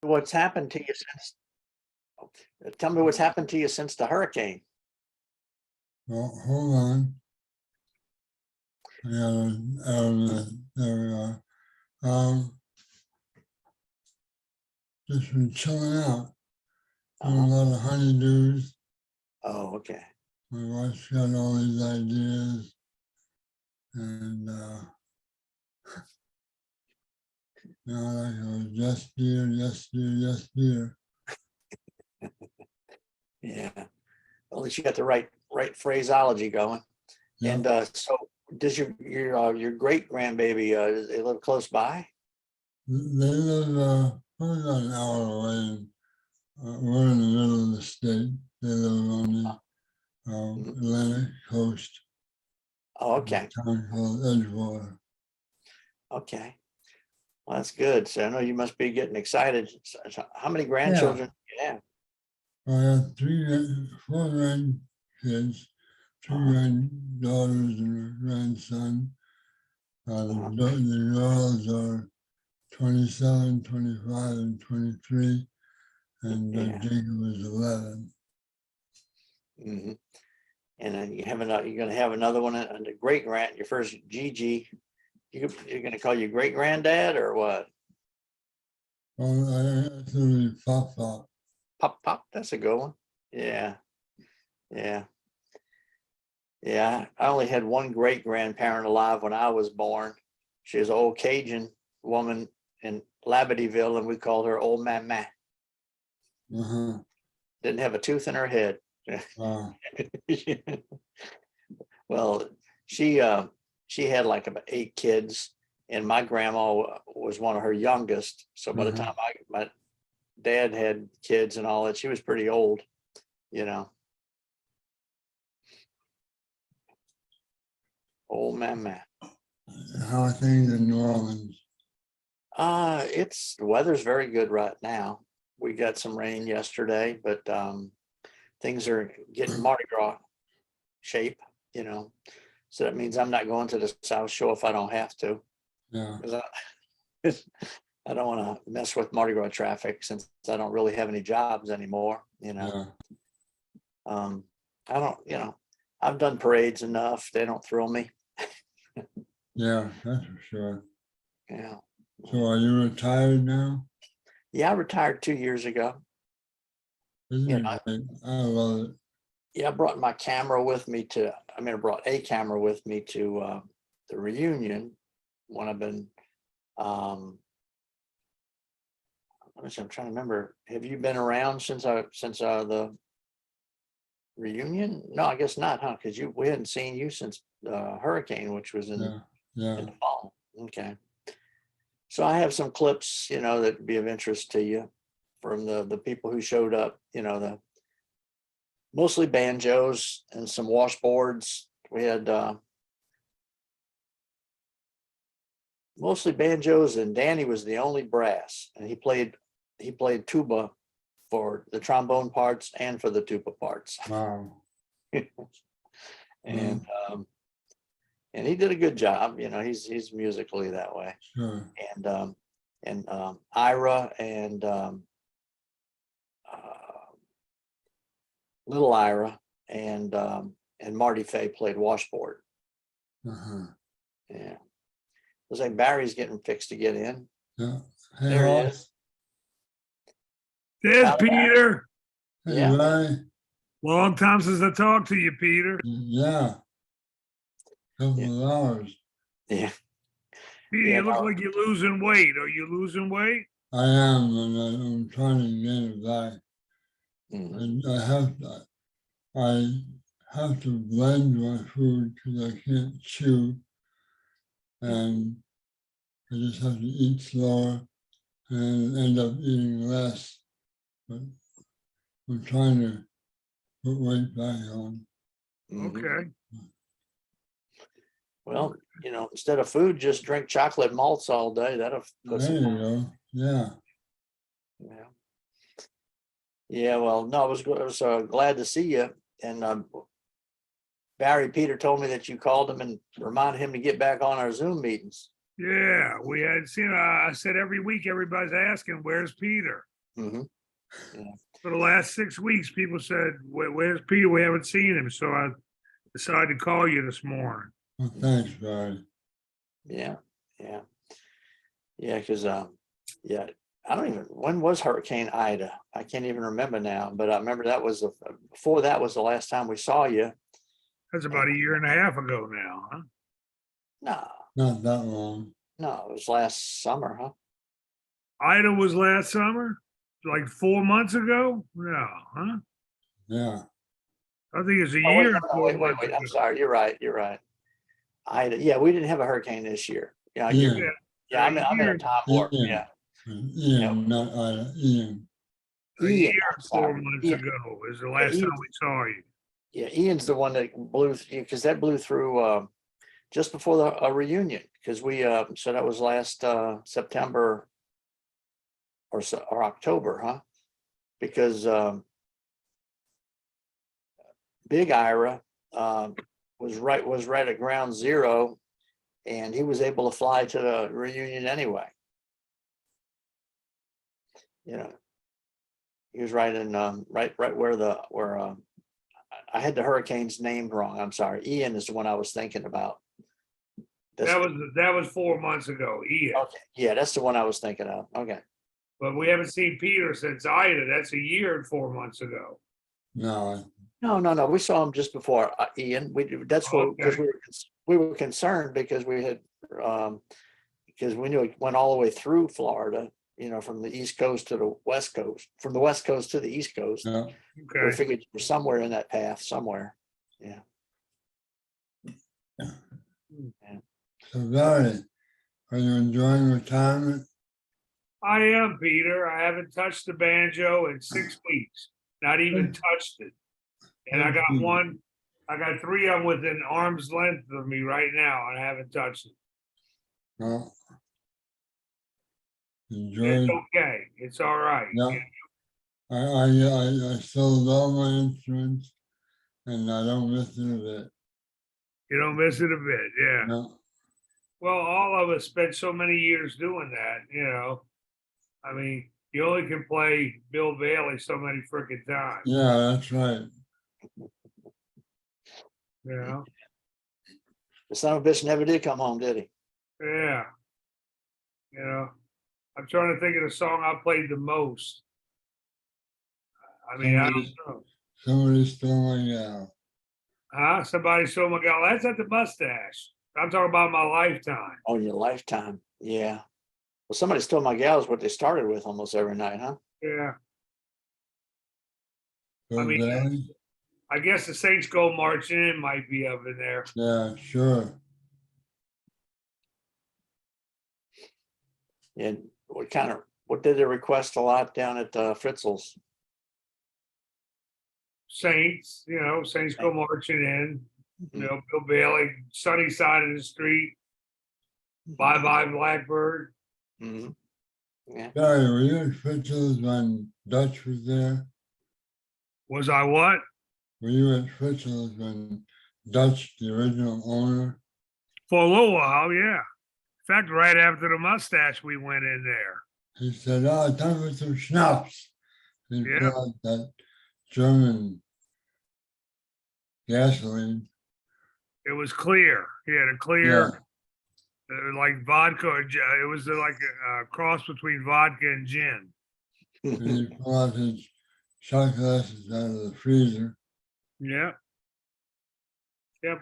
What's happened to you since? Tell me what's happened to you since the hurricane. Well, hold on. I gotta, there we are. Just been chilling out. Doing a lot of honeydews. Oh, okay. My wife's got all these ideas. And like it was yes, dear, yes, dear, yes, dear. Yeah. At least you got the right phraseology going. Yeah. And so does your great grandbaby they live close by? They live probably about an hour away. We're in the middle of the state. They live on the Atlantic coast. Oh, okay. A town called Edgewater. Okay. Well, that's good. So I know you must be getting excited. So how many grandchildren do you have? I have four grandkids, two granddaughters and a grandson. The girls are 27, 25, and 23, and Yeah. Jacob is 11. Mm-hmm. And then you're going to have another one, and the great grand, your first Gigi. You're going to call you great granddad or what? Well, I actually Pop. Pop. That's a good one. Yeah. Yeah. Yeah. I only had one great grandparent alive when I was born. She was an old Cajun woman in Labadyville, and we called her Old Mama. Uh-huh. Didn't have a tooth in her head. Wow. Well, she had like about 8 kids, and my grandma was one of her youngest. So by the time my dad had kids and all that, she was pretty old, you know. Old Mama. How are things in New Orleans? The weather's very good right now. We got some rain yesterday, but things are getting Mardi Gras shape, you know. So that means I'm not going to the South Shore if I don't have to. Yeah. I don't want to mess with Mardi Gras traffic since I don't really have any jobs anymore, you know. Yeah. I don't, I've done parades enough. They don't thrill me. Yeah, that's for sure. Yeah. So are you retired now? Yeah, I retired 2 years ago. Isn't it great? I love it. Yeah, I brought my camera with me I brought a camera with me to the reunion when I've been, I'm trying to remember. Have you been around since the reunion? No, I guess not, huh? Because we hadn't seen you since hurricane, which was in the fall. Okay. So I have some clips, that would be of interest to you from the people who showed up, the mostly banjos and some washboards. We had mostly banjos, and Danny was the only brass, and he played tuba for the trombone parts and for the tuba parts. Wow. And he did a good job. He's musically that way. Sure. And Ira and little Ira and Marty Fay played washboard. Yeah. It was like Barry's getting fixed to get in. Yeah. Hey, there he is. There's Peter. Hey, yeah. Larry. Long time since I talked to you, Peter. Yeah. Couple of hours. Yeah. Peter, you look like you're losing weight. Are you losing weight? I am, and I'm trying to gain it back. And I have to blend my food because I can't chew, and I just have to eat slower and end up eating less. But I'm trying to put weight back on. Okay. Well, instead of food, just drink chocolate malts all day. That'll put there you go. Yeah. Yeah. Yeah. Well, no, I was glad to see you. And Barry, Peter told me that you called him and reminded him to get back on our Zoom meetings. Yeah, we had seen, I said every week, everybody's asking, where's Peter? Hmm. For the last 6 weeks, people said, where's Peter? We haven't seen him. So I decided to call you this morning. Well, thanks, Barry. Yeah, yeah, yeah. Because yeah, I don't even. When was Hurricane Ida? I can't even remember now. But I remember that was before that was the last time we saw you. That's about a year and a half ago now, huh? No, Not that long. no, it was last summer, huh? Ida was last summer, like 4 months ago. No, huh? Yeah. I think it's a Oh, wait, year no, and no, four wait, months wait. I'm ago. sorry. You're right. You're right. Ida. Yeah, we didn't have a hurricane this year. Yeah, Yeah. you're. Yeah, I'm in a year, time warp. Ian. Yeah, yeah. Ian, not Ida. Ian. a Ian. year I'm and 4 sorry. months Ian. ago is the Yeah, last time we saw you. Yeah, Ian's the one that blew because that blew through just before the reunion because we so that was last September or October, huh? Because Big Ira was right at ground zero, and he was able to fly to the reunion anyway. You know, he was right in right where I had the hurricane's name wrong. I'm sorry. Ian is the one I was thinking about. That was 4 months ago, Ian. Okay. Yeah, that's the one I was thinking of. Okay. But we haven't seen Peter since Ida. That's a year and 4 months ago. No. No. We saw him just before Ian. That's what because Okay. we were concerned because we had because we knew it went all the way through Florida. You know, from the East Coast to the West Coast, from the West Coast to the East Coast. No. We Okay. figured you were somewhere in that path, somewhere. Yeah. So, Barry, are you enjoying retirement? I am, Peter. I haven't touched the banjo in 6 weeks. Not even touched it. And I got three of them within arm's length of me right now, and I haven't touched it. No. It's Enjoy. okay. It's all right. Yeah. I still love my instruments, and I don't miss it a bit. You don't miss it a bit, yeah. No. Well, all of us spent so many years doing that. I mean, you only can play Bill Bailey so many freaking times, Yeah, that's right. you know? The son of a bitch never did come home, did he? Yeah. I'm trying to think of the song I played the most. I mean, I don't know. Somebody stole my gal. Huh? Somebody stole my gal. That's at the mustache. I'm talking about my lifetime. Oh, your lifetime. Yeah. Well, somebody stole my gal is what they started with almost every night, huh? Yeah. Bill mean, Bailey? I guess the Saints Go Marching In might be up in there. Yeah, sure. And what did they request a lot down at Fritzl's? Saints, Saints Go Marching In. Bill Bailey, Sunny Side of the Street. Bye Bye Blackbird. Mm-hmm. Yeah. Barry, were you at Fritzl's when Dutch was there? Was I what? Were you at Fritzl's when Dutch, the original owner? For a little while, yeah. In fact, right after the mustache, we went in there. He said, "Oh, time for some schnapps." He Yeah. put out that German gasoline. It was clear. He had a clear, like vodka. It was like a cross between vodka and gin. And he pulled out his shot glasses out of the freezer. Yeah. Yep.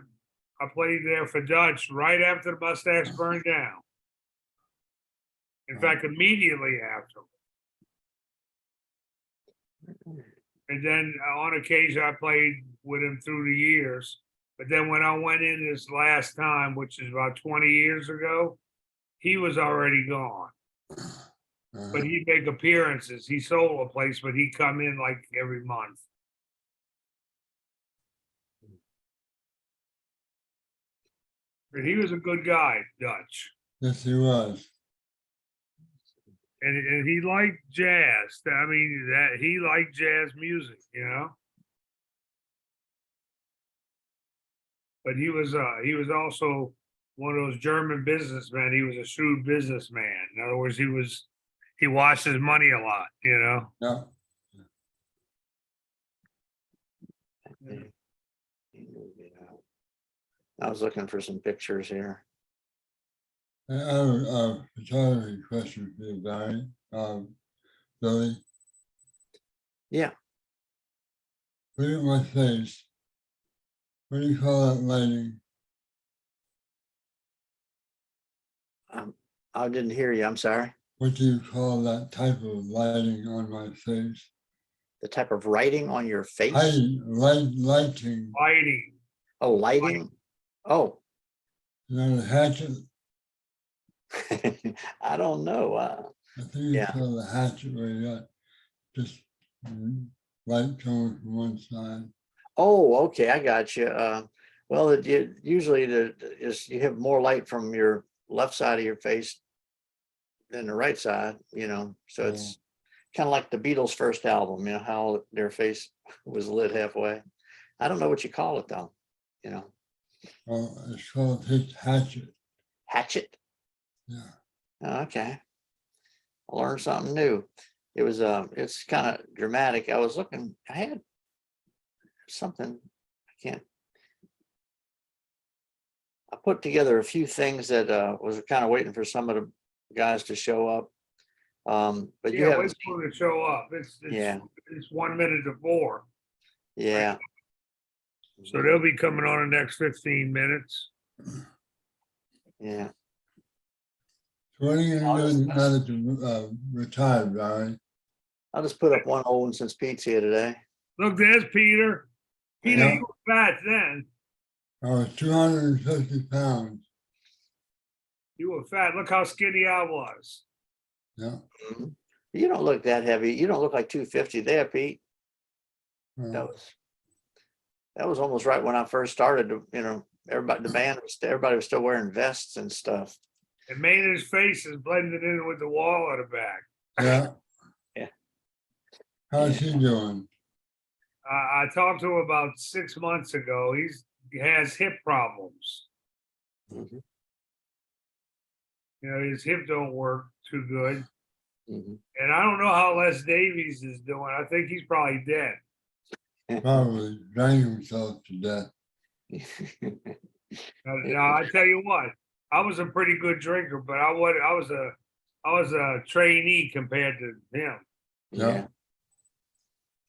I played there for Dutch right after the mustache burned down. In fact, immediately after. And then on occasion, I played with him through the years. But then when I went in this last time, which is about 20 years ago, he was already gone. But he'd make appearances. He sold a place, but he'd come in like every month. But he was a good guy, Dutch. Yes, he was. And he liked jazz. I mean, that he liked jazz music, But he was also one of those German businessmen. He was a shrewd businessman. In other words, he washed his money a lot, you know? Yeah. I was looking for some pictures here. I have a photography question for you, Barry. Billy. Yeah. Look at my face. What do you call that lighting? I didn't hear you. I'm sorry. What do you call that type of lighting on my face? The type of writing on your face? Lighting. Lighting. Oh, lighting. Oh, Is that a hatchet? I don't know. I think Yeah. it's called a hatchet where you got just light coming from one side. Oh, okay. I got you. Well, usually you have more light from your left side of your face than the right side, you know, so it's kind of like the Beatles' first album, you know, how their face was lit halfway. I don't know what you call it though, you know. Oh, it's called hatchet. Hatchet? Yeah. Oh, okay. I learned something new. It was it's kind of dramatic. I was looking, I had something, I put together a few things that was kind of waiting for some of the guys to show up. But you Yeah, haven't wait for it to show up. It's Yeah. It's 1 minute to 4. Yeah. So they'll be coming on the next 15 minutes. Yeah. So what are you going to do now that you retired, Barry? I'll just put up one old one since Pete's here today. Look, there's Peter. Peter, Yeah. you were fat then. I was 250 pounds. You were fat. Look how skinny I was. Yeah. Mhm. You don't look that heavy. You don't look like 250 there, Pete. That was almost right when I first started. You know, everybody was still wearing vests and stuff. And Maynard's face is blended in with the wall at the back. Yeah. Yeah. How's he doing? I talked to him about 6 months ago. He has hip problems. Mhm. You know, his hip don't work too good. Mhm. And I don't know how Les Davies is doing. I think he's probably dead. Probably drank himself to death. Now I tell you what, I was a pretty good drinker, but I was a trainee compared to him. Yeah.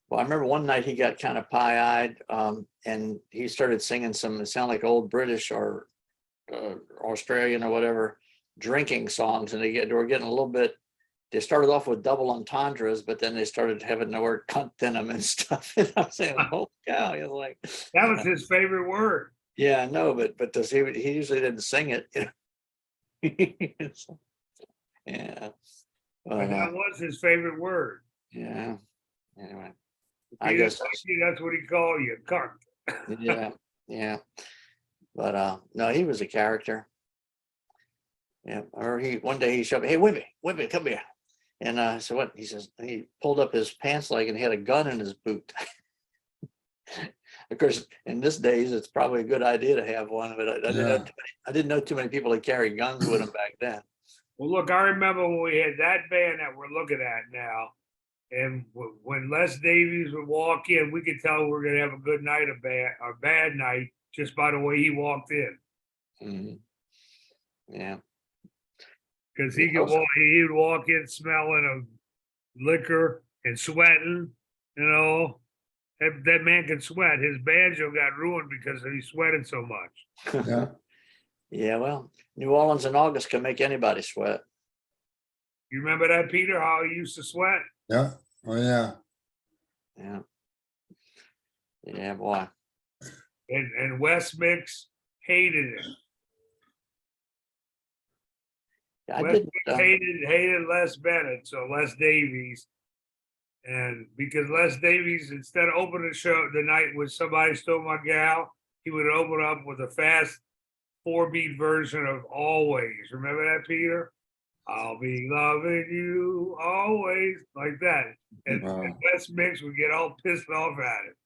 Well, I remember one night he got kind of pie-eyed, and he started singing some, it sounded like old British or Australian or whatever, drinking songs, and they were getting a little bit. They started off with double entendres, but then they started having the word cunt in them and stuff. And I'm saying, "Oh cow!" He was like, that was his favorite word. Yeah, no, but does he usually didn't sing it, you know? Yeah. But that was his favorite word. Yeah. Anyway, I guess that's what he called you, cunt. Yeah, yeah. But no, he was a character. Yeah. Or one day he showed me, "Hey, Whippy, come here." And I said, "What?" He says, he pulled up his pants leg and he had a gun in his boot. Of course, in this days, it's probably a good idea to have one, but I didn't know too many people that carry guns with them back then. Well, look, I remember when we had that band that we're looking at now, and when Les Davies would walk in, we could tell we were going to have a good night, a bad night, just by the way he walked in. Mm-hmm. Yeah. Because he'd walk in smelling of liquor and sweating, you know. That man can sweat. His banjo got ruined because he sweated so much. Yeah. Yeah, well, New Orleans in August can make anybody sweat. You remember that, Peter, how he used to sweat? Yeah. Oh, yeah. Yeah. Yeah, boy. And West Mix hated it. I West didn't. Mix hated Les Bennett, so Les Davies. And because Les Davies, instead of opening the night with Somebody Stole My Gal, he would open up with a fast 4-beat version of Always. Remember that, Peter? I'll be loving you always, like that. And West Mix would get all pissed off at it.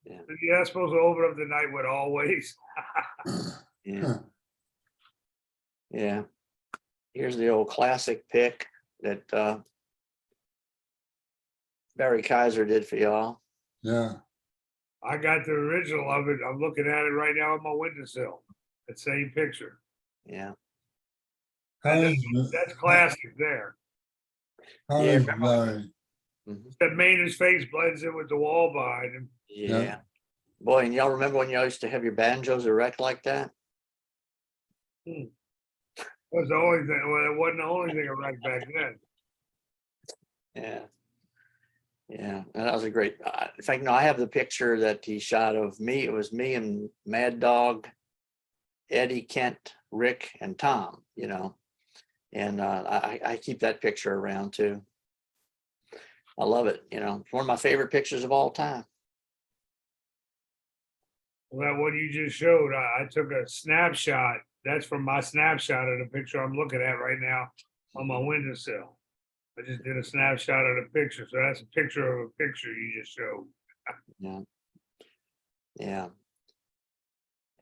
Yeah. But you're not supposed to open up the night with Always. Yeah. Yeah. Here's the old classic pic that Barry Kaiser did for y'all. Yeah. I got the original of it. I'm looking at it right now on my windowsill. That same picture. Yeah. How And is, that's classic there. how Yeah, is remember- Larry? Mhm. That Maynard's face blends in with the wall behind him. Yeah. Boy, and y'all remember when y'all used to have your banjos erect like that? That was the only thing. Well, it wasn't the only thing around back then. Yeah. Yeah, and that was a great, in fact, no, I have the picture that he shot of me. It was me and Mad Dog, Eddie, Kent, Rick, and Tom, you know. And I keep that picture around too. I love it, you know. It's one of my favorite pictures of all time. Well, what you just showed, I took a snapshot. That's from my snapshot of the picture I'm looking at right now on my windowsill. I just did a snapshot of the picture. So that's a picture of a picture you just showed. Yeah. Yeah.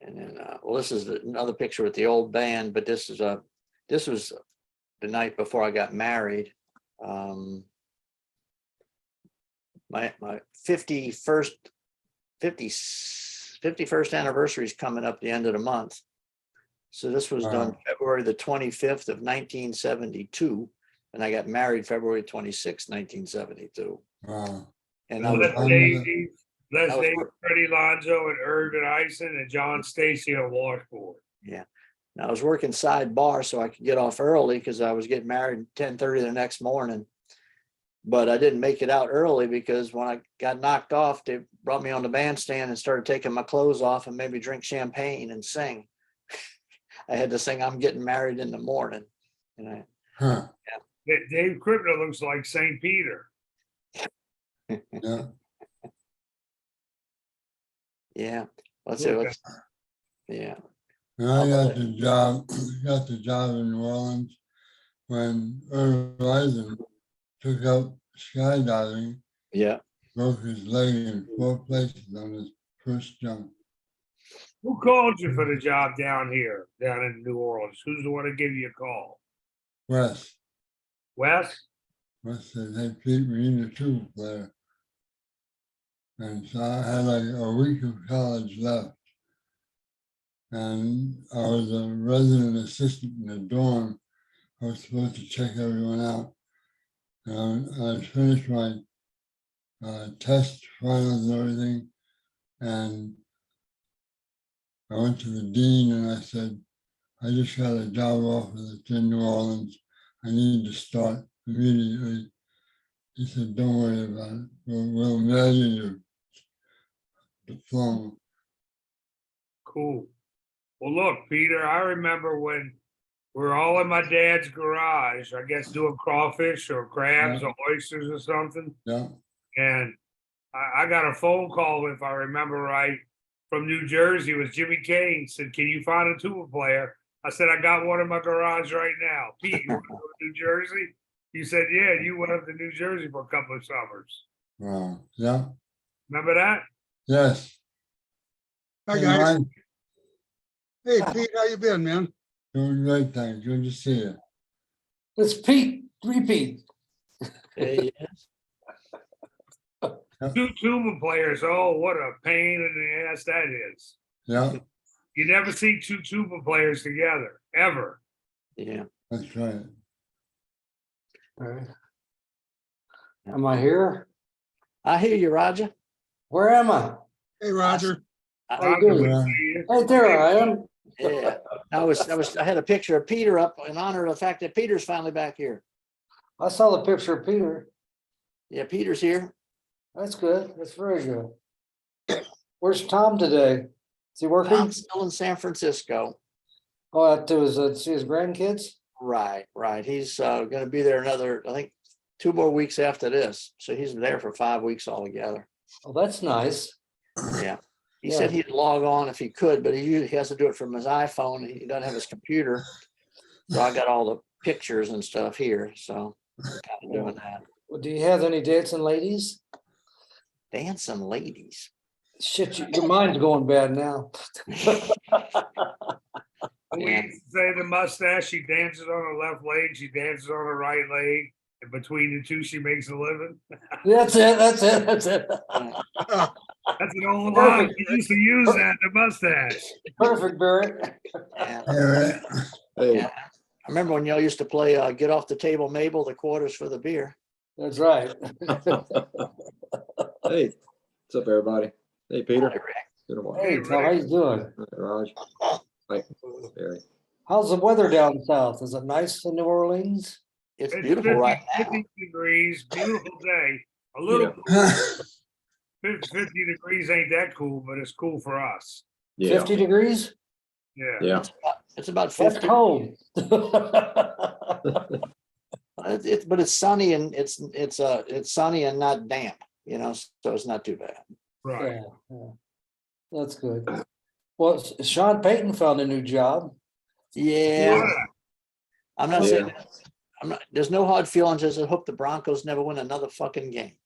And then, well, this is another picture with the old band, but this was the night before I got married. My 51st anniversary is coming up the end of the month. So this was done February the 25th of 1972, and I got married February 26th, 1972. Wow. And I was Les Davies, Les I was- Davies, Freddie Lonzo, and Irvin Eisen, and John Stacy on washboard. yeah. And I was working sidebar so I could get off early because I was getting married at 10:30 the next morning. But I didn't make it out early because when I got knocked off, they brought me on the bandstand and started taking my clothes off and made me drink champagne and sing. I had to sing "I'm Getting Married in the Morning." And Huh. Dave Kripner looks like St. Peter. Yeah. yeah, let's see. Okay. Yeah. And I got the job in New Orleans when Irvin Eisen took up skydiving, Yeah. broke his leg in 4 places on his first jump. Who called you for the job down here, down in New Orleans? Who's the one to give you a call? Wes Wes? said, "Hey Pete, we need a tuba player." And so I had like a week of college left. And I was a resident assistant in the dorm. I was supposed to check everyone out. And I finished my test finals and everything. And I went to the dean and I said, "I just got a job offer that's in New Orleans. I need to start immediately." He said, "Don't worry about it. We'll mail you your diploma." Cool. Well, look, Peter, I remember when we were all in my dad's garage, I guess doing crawfish or crabs or oysters or something. Yeah. And I got a phone call, if I remember right, from New Jersey. It was Jimmy Kane. Said, "Can you find a tuba player?" I said, "I got one in my garage right now." "Pete, you want to go to New Jersey?" He said, "Yeah, you went up to New Jersey for a couple of summers." Wow. Yeah. Remember that? Yes. Hi, Hey, guys. Mike, Hey, Pete, how you been, man? doing great, thanks. Good to see you. It's Pete, repeat. Yeah. Two tuba players. Oh, what a pain in the ass that is. Yeah, You never see two tuba players together, ever. Yeah. that's right. All right. Am I here? I hear you, Roger. Where am I? Hey, Roger. How you Roger, doing? we see you. Right there I am. Yeah. I had a picture of Peter up in honor of the fact that Peter's finally back here. I saw the picture of Peter. Yeah, Peter's here. That's good. That's very good. Where's Tom today? Is he working? Tom's still in San Francisco. Oh, to see his grandkids? Right. He's going to be there another, I think, 2 more weeks after this. So he's there for 5 weeks altogether. Oh, that's nice. Yeah. He Yeah. said he'd log on if he could, but he has to do it from his iPhone. He doesn't have his computer. So I got all the pictures and stuff here. So I'm kind of doing that. Well, do you have any dancing ladies? Dancing ladies. Shit, your mind's going bad now. Well, We Yeah. used to say the mustache, she dances on her left leg, she dances on her right leg, and between the two, she makes a living. That's it, that's it, that's it. That's an old line. Perfect. We used to use that, the mustache. Perfect, Barry. Yeah. Yeah, Hey, Yeah. I remember when y'all used to play Get Off the Table, Mabel, the quarters for the beer. That's right. hey, what's up, everybody? Hey, Peter. Hi, Rick. Been a while. Hey, Tom, how you doing? Raj. Hi, Barry. How's the weather down south? Is it nice in New Orleans? It's It's beautiful 50 right now. 50 degrees, beautiful day. A little Yeah. cool. 50 degrees ain't that cool, but it's cool for us. Yeah, 50 degrees? Yeah. yeah. It's about That's 50. cold. But it's sunny and it's sunny and not damp, so it's not too bad. Right. Yeah, yeah. That's good. Well, Sean Payton found a new job. Yeah, Yeah. I'm not Yeah. saying, there's no hard feelings. I just hope the Broncos never win another fucking game.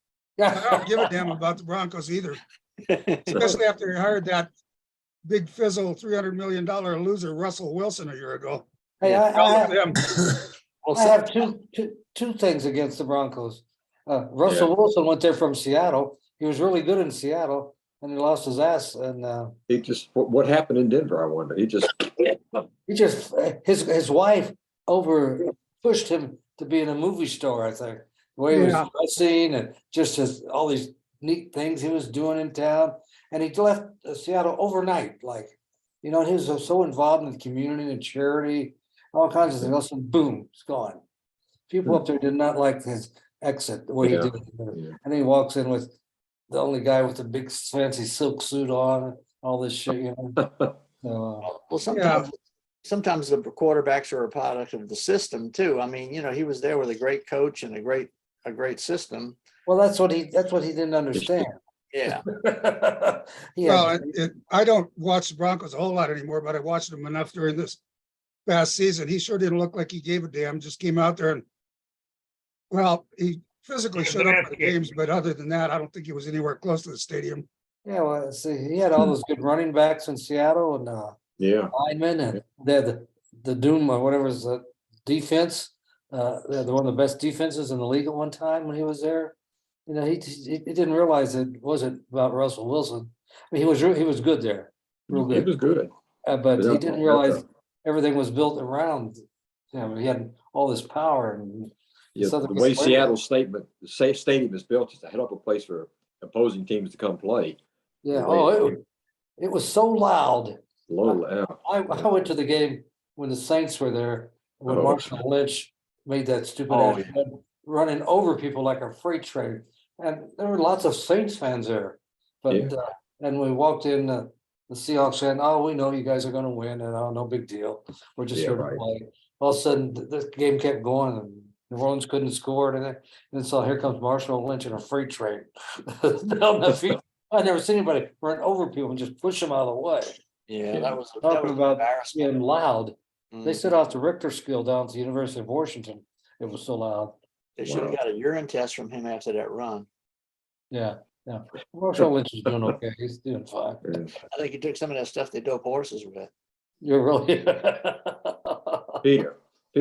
I don't give a damn about the Broncos either, especially after he hired that big fizzle, $300 million loser, Russell Wilson, a year ago. Hey, Them. Well, I have two things against the Broncos. Russell Yeah. Wilson went there from Seattle. He was really good in Seattle, and he lost his ass. And He just, what happened in Denver, I wonder? He just, his wife over pushed him to be in a movie star. I think the way he was Yeah. dressing and just all these neat things he was doing in town. And he left Seattle overnight, like he was so involved in the community and charity, all kinds of things. Else, and boom, it's gone. People up there did not like his exit the way he Yeah. did. Yeah. And he walks in with the only guy with the big fancy silk suit on, all this shit, So, well, sometimes the quarterbacks are a product of the system too. I mean, he was there with a great coach and a great system. well, that's what he didn't understand. Yeah. Well, I don't watch the Broncos a whole lot anymore, but I watched them enough during this past season. He sure didn't look like he gave a damn, just came out there and, well, he physically Yeah, showed up man, for the kid. games, but other than that, I don't think he was anywhere close to the stadium. Yeah, well, see, he had all those good running backs in Seattle and yeah. linemen, and they had the Doom or whatever is the defense. They had one of the best defenses in the league at one time when he was there. He didn't realize it wasn't about Russell Wilson. I mean, he was good there, real He good. was good. But he Yeah, didn't that's realize everything was built around. He had all this power and Yeah, Southern the way California. Seattle stadium is built is to head up a place for opposing teams to come play. Yeah. The way Oh, it was so loud. Low, yeah. I went to the game when the Saints were there, when Oh. Marshall Lynch made that stupid Oh, ass running over people like a freight train. And there were lots of Saints fans there. But Yeah. and we walked in, the Seahawks saying, "Oh, we know you guys are going to win, and no big deal. We're just Yeah, here to right. play." All of a sudden, the game kept going, and New Orleans couldn't score, and then so here comes Marshall Lynch in a freight train down the field. I never seen anybody run over people and just push them out of the way. Yeah, Yeah. that was Talking an about embarrassment. being loud. They Mhm. set off the Richter scale down to the University of Washington. It was so loud. They should have Wow. got a urine test from him after that run. Yeah, yeah. Marshall Lynch is doing okay. He's doing fine. Yeah. I think he took some of that stuff they dope horses with. You're really. Peter,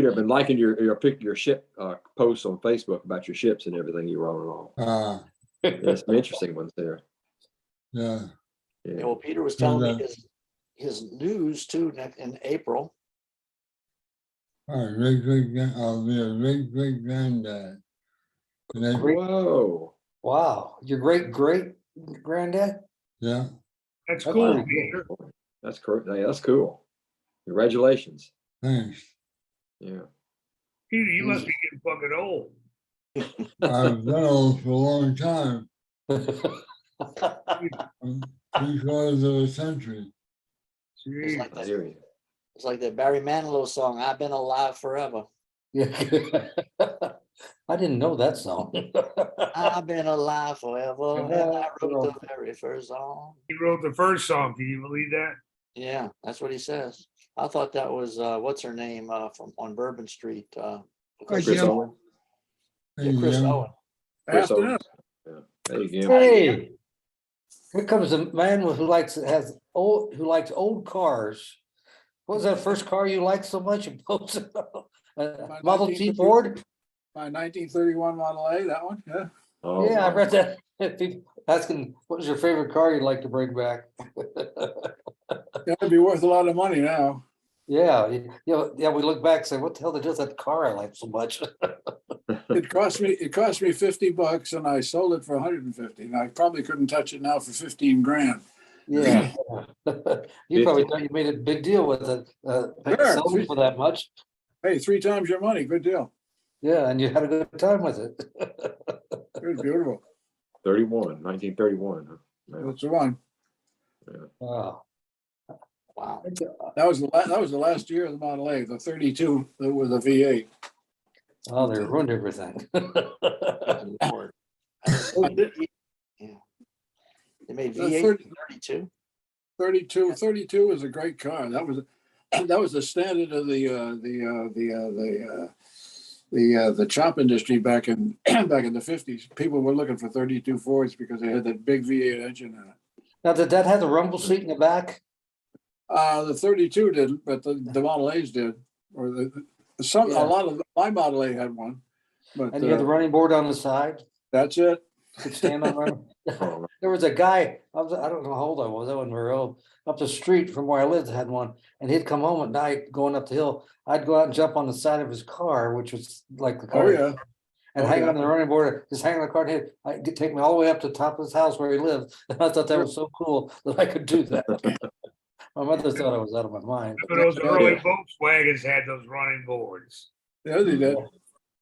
I've been liking your ship posts on Facebook about your ships and everything you wrote on. There's some interesting ones there. yeah. Yeah, Yeah. well, Peter was Yeah, telling me that- his news too in April. I'll be a great granddad. And they- Whoa. Wow, your great granddad? yeah, That's That's cool, pretty Peter. That's cool. Hey, that's cool. Congratulations. thanks. Yeah. Peter, you must be getting fucking old. I've been old for a long time, 3/4 of a century. It's Jeez. like I that, hear you. it's like that Barry Manilow song, "I've been alive forever." Yeah. I didn't know that song. I've been alive forever, and I wrote the very first song. He wrote the first song. Can you believe that? Yeah, that's what he says. I thought that was what's her name from on Bourbon Street. Chris Jim. Owen. Yeah, Chris Jim. Owen. Chris After Owen. Yeah. Hey, Jim. Hey, here comes a man who likes old cars. What was that first car you liked so much? You posted My Model T 1950 Ford? My 1931 Model A, that one, yeah. Oh, Yeah, I wow. read that. People asking, what was your favorite car you'd like to bring back? It'd be worth a lot of money now. Yeah, yeah, we look back and say, what the hell did that car I like so much? It cost me $50 and I sold it for 150. And I probably couldn't touch it now for 15 grand. Yeah. You probably thought you made a big deal with it, Sure. selling for that much. Hey, 3 times your money, good deal. Yeah, and you had a good time with it. It was beautiful. 1931. Huh? Wow. That's the one. Wow. Wow. That was the last year of the Model A, the 32 that was a V8. Oh, they ruined everything. Lord. Yeah. They made The V8 32. 32 is a great car. That was the standard of the chop industry back in back in the 50s. People were looking for 32 Fords because they had that big V8 engine in it. Now, did that have the rumble seat in the back? The 32 didn't, but the Model A's did. Or a lot of my Model A had one. But And you had the running board on the side? that's it. Could stand on running? Oh, There was a guy, I don't know how old I was, I wasn't very old, up the street from where I lived had one, and he'd come home at night going up the hill. I'd go out and jump on the side of his car, which was like the car. Oh yeah. And Oh, hang yeah. on the running board, just hang on the car, and he'd take me all the way up to the top of his house where he lived. And I thought that was so cool that I could do that. My mother thought I was out of my mind. Those early Volkswagens had those running boards. Yeah, they did.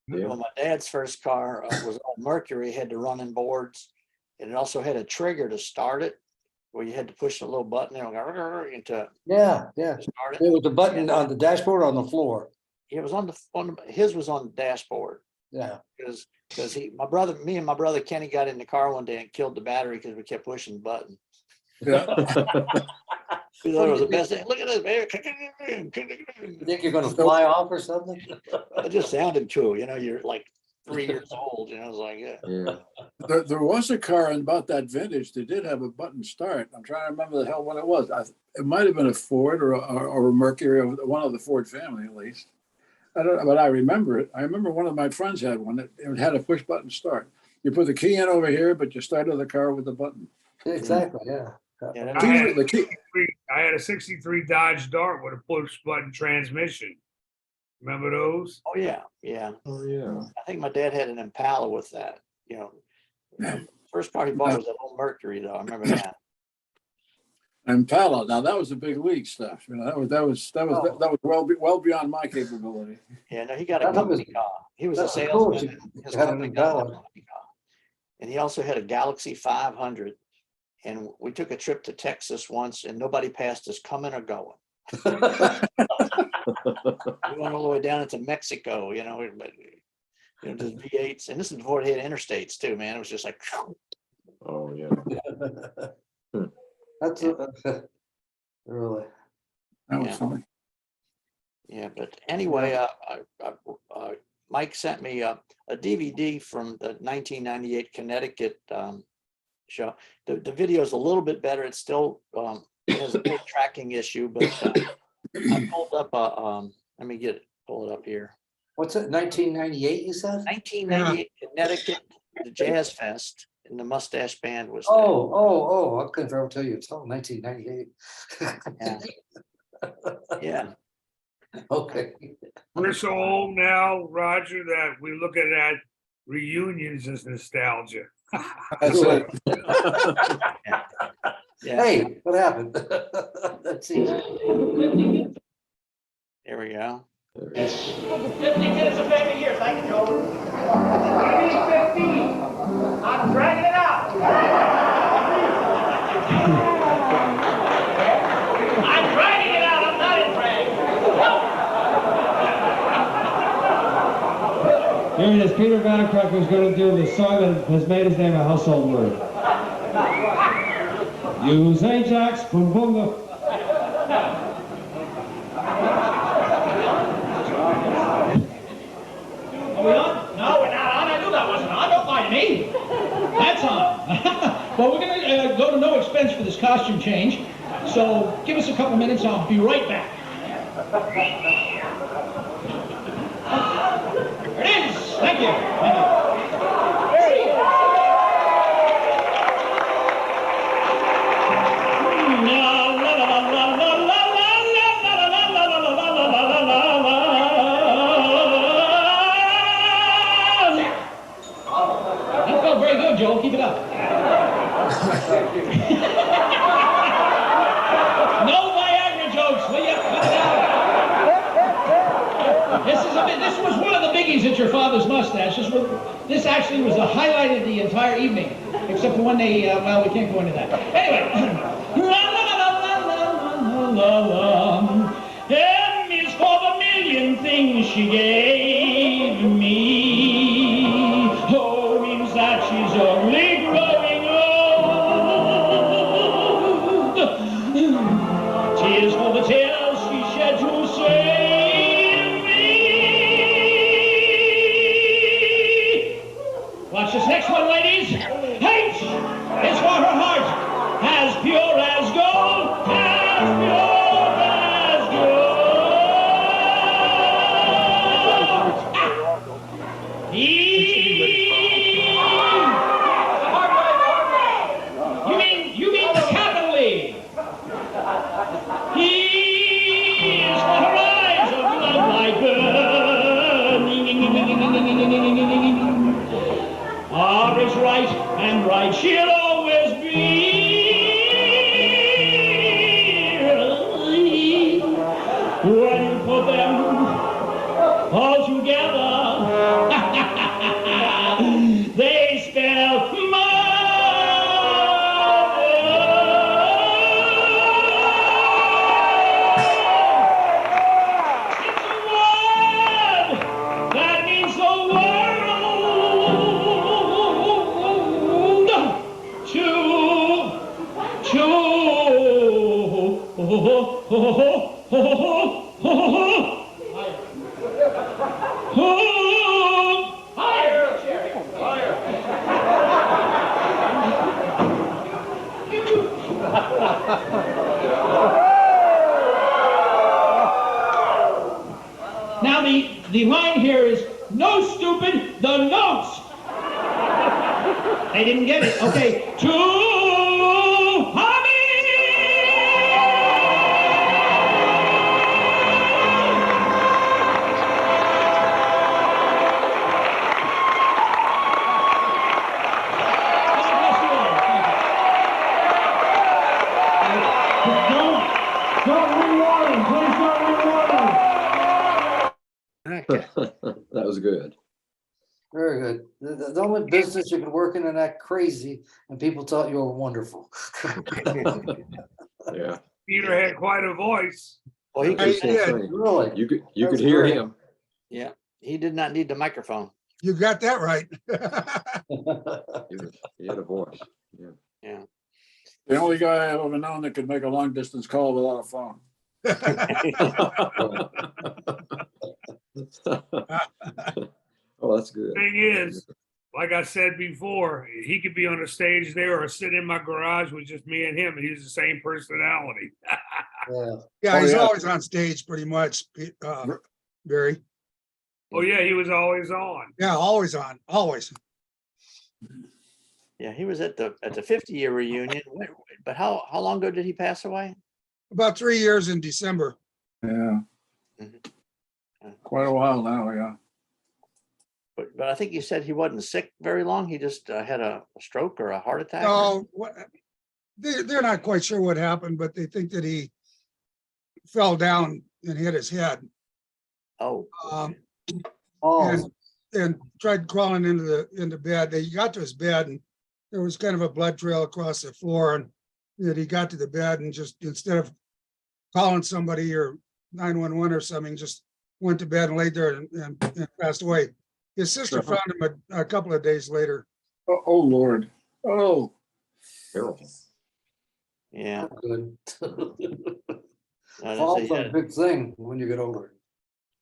yeah. Well, my dad's first car was on Mercury, had the running boards, and it also had a trigger to start it, where you had to push a little button and into Yeah, start it. There was a button on the dashboard or on the floor. It was his was on the dashboard Yeah. because me and my brother Kenny got in the car one day and killed the battery because we kept pushing the button. Yeah. We thought it was the best thing. Look at this, baby. You think you're gonna fly off or something? It just sounded cool. You're like 3 years old. It's like, yeah. Yeah. There was a car in about that vintage that did have a button start. I'm trying to remember the hell what it was. It might have been a Ford or a Mercury, or one of the Ford family at least. I don't know, but I remember it. I remember one of my friends had one. It had a push button start. You put the key in over here, but you started the car with the button. Exactly, yeah. Yeah, I had, The key. I had a 63 Dodge Dart with a push button transmission. Remember those? Oh yeah, yeah. Oh, yeah. I think my dad had an Impala with that. First car he bought was an old Mercury, though. I remember that. Impala. Now that was the big league stuff. That was well beyond my capability. Yeah, no, he got a That was- company car. He was a that's cool. salesman. His Had an company got a Impala. company car. And he also had a Galaxy 500. And we took a trip to Texas once, and nobody passed us coming or going. We went all the way down into Mexico, but just V8s. And this is before they had interstates too, man. It was just like, Oh, yeah. That's really. That was Yeah. funny. yeah. But anyway, Mike sent me a DVD from the 1998 Connecticut show. The video is a little bit better. It's still has a big tracking issue, but I pulled up let me pull it up here. What's it, 1998 you said? 1998 Connecticut, the Jazz Fest, and the Mustache Band was there. Oh, I couldn't tell you, it's all 1998. Yeah. Okay. We're so old now, Roger, that we look at that reunions as nostalgia. That's it. Yeah. Hey, what happened? Let's see. There we go. 50 minutes of baby years, thank you, Joe. What do you mean 15? I'm dragging it out. I'm dragging it out, I'm not in drag. Here it is, Peter Vandercraft who's going to do the song that has made his name a household word. Use Ajax, boom boom boom. Are we on? No, we're not on. I knew that wasn't on. Don't lie to me. That's on. Well, we're going to go to no expense for this costume change. So give us a couple minutes. I'll be right back. There it is. Thank you. Thank you. That felt very good, Joel. Keep it up. No Viagra jokes, will you? Cut it out. This was one of the biggies at your father's mustache. This actually was the highlight of the entire evening, except for when they, well, we can't go into that. Anyway. M is for the million things she gave me. O means that she's only growing old. T is for the tears she shed to save me. Watch this next one, ladies. H is for her heart, as pure as gold, as pure as gold. E. You mean capital E. E is for her eyes of love like burning. R is right, and right she'll always be. When you put them all together, they spell It's a word that means the Now the line here is no stupid, the notes. They didn't get it. Okay, to hobby. Don't reward him, please don't reward him. Okay. That was good. Very good. The only business you could work in and act crazy, and people thought you were wonderful. Yeah. Peter had quite a voice. Well, he Hey, could sing. yeah. Really? You could That's hear great. him. Yeah, he did not need the microphone. You got that right. He had a voice. Yeah. The only guy I've ever known that could make a long distance call without a phone. Oh, that's good. Thing is, like I said before, he could be on a stage there or sit in my garage with just me and him, and he's the same personality. Yeah. Yeah, Oh, he's yeah. always on stage pretty much, Barry. Oh yeah, he was always on. Yeah, always on, always. Yeah, he was at the 50-year reunion. But how long ago did he pass away? About 3 years in December. Yeah. Mhm. Quite a while now, yeah. But I think you said he wasn't sick very long. He just had a stroke or a heart attack. No, they're not quite sure what happened, but they think that he fell down and hit his head. Oh, Oh, And tried crawling into bed. He got to his bed and there was kind of a blood trail across the floor, and that he got to the bed and just, instead of calling somebody or 911 or something, just went to bed and laid there and passed away. His sister Sure. found him a couple of days later. Oh, Lord. Oh, Terrible. yeah. good. They Fall's say, a big thing when you get older.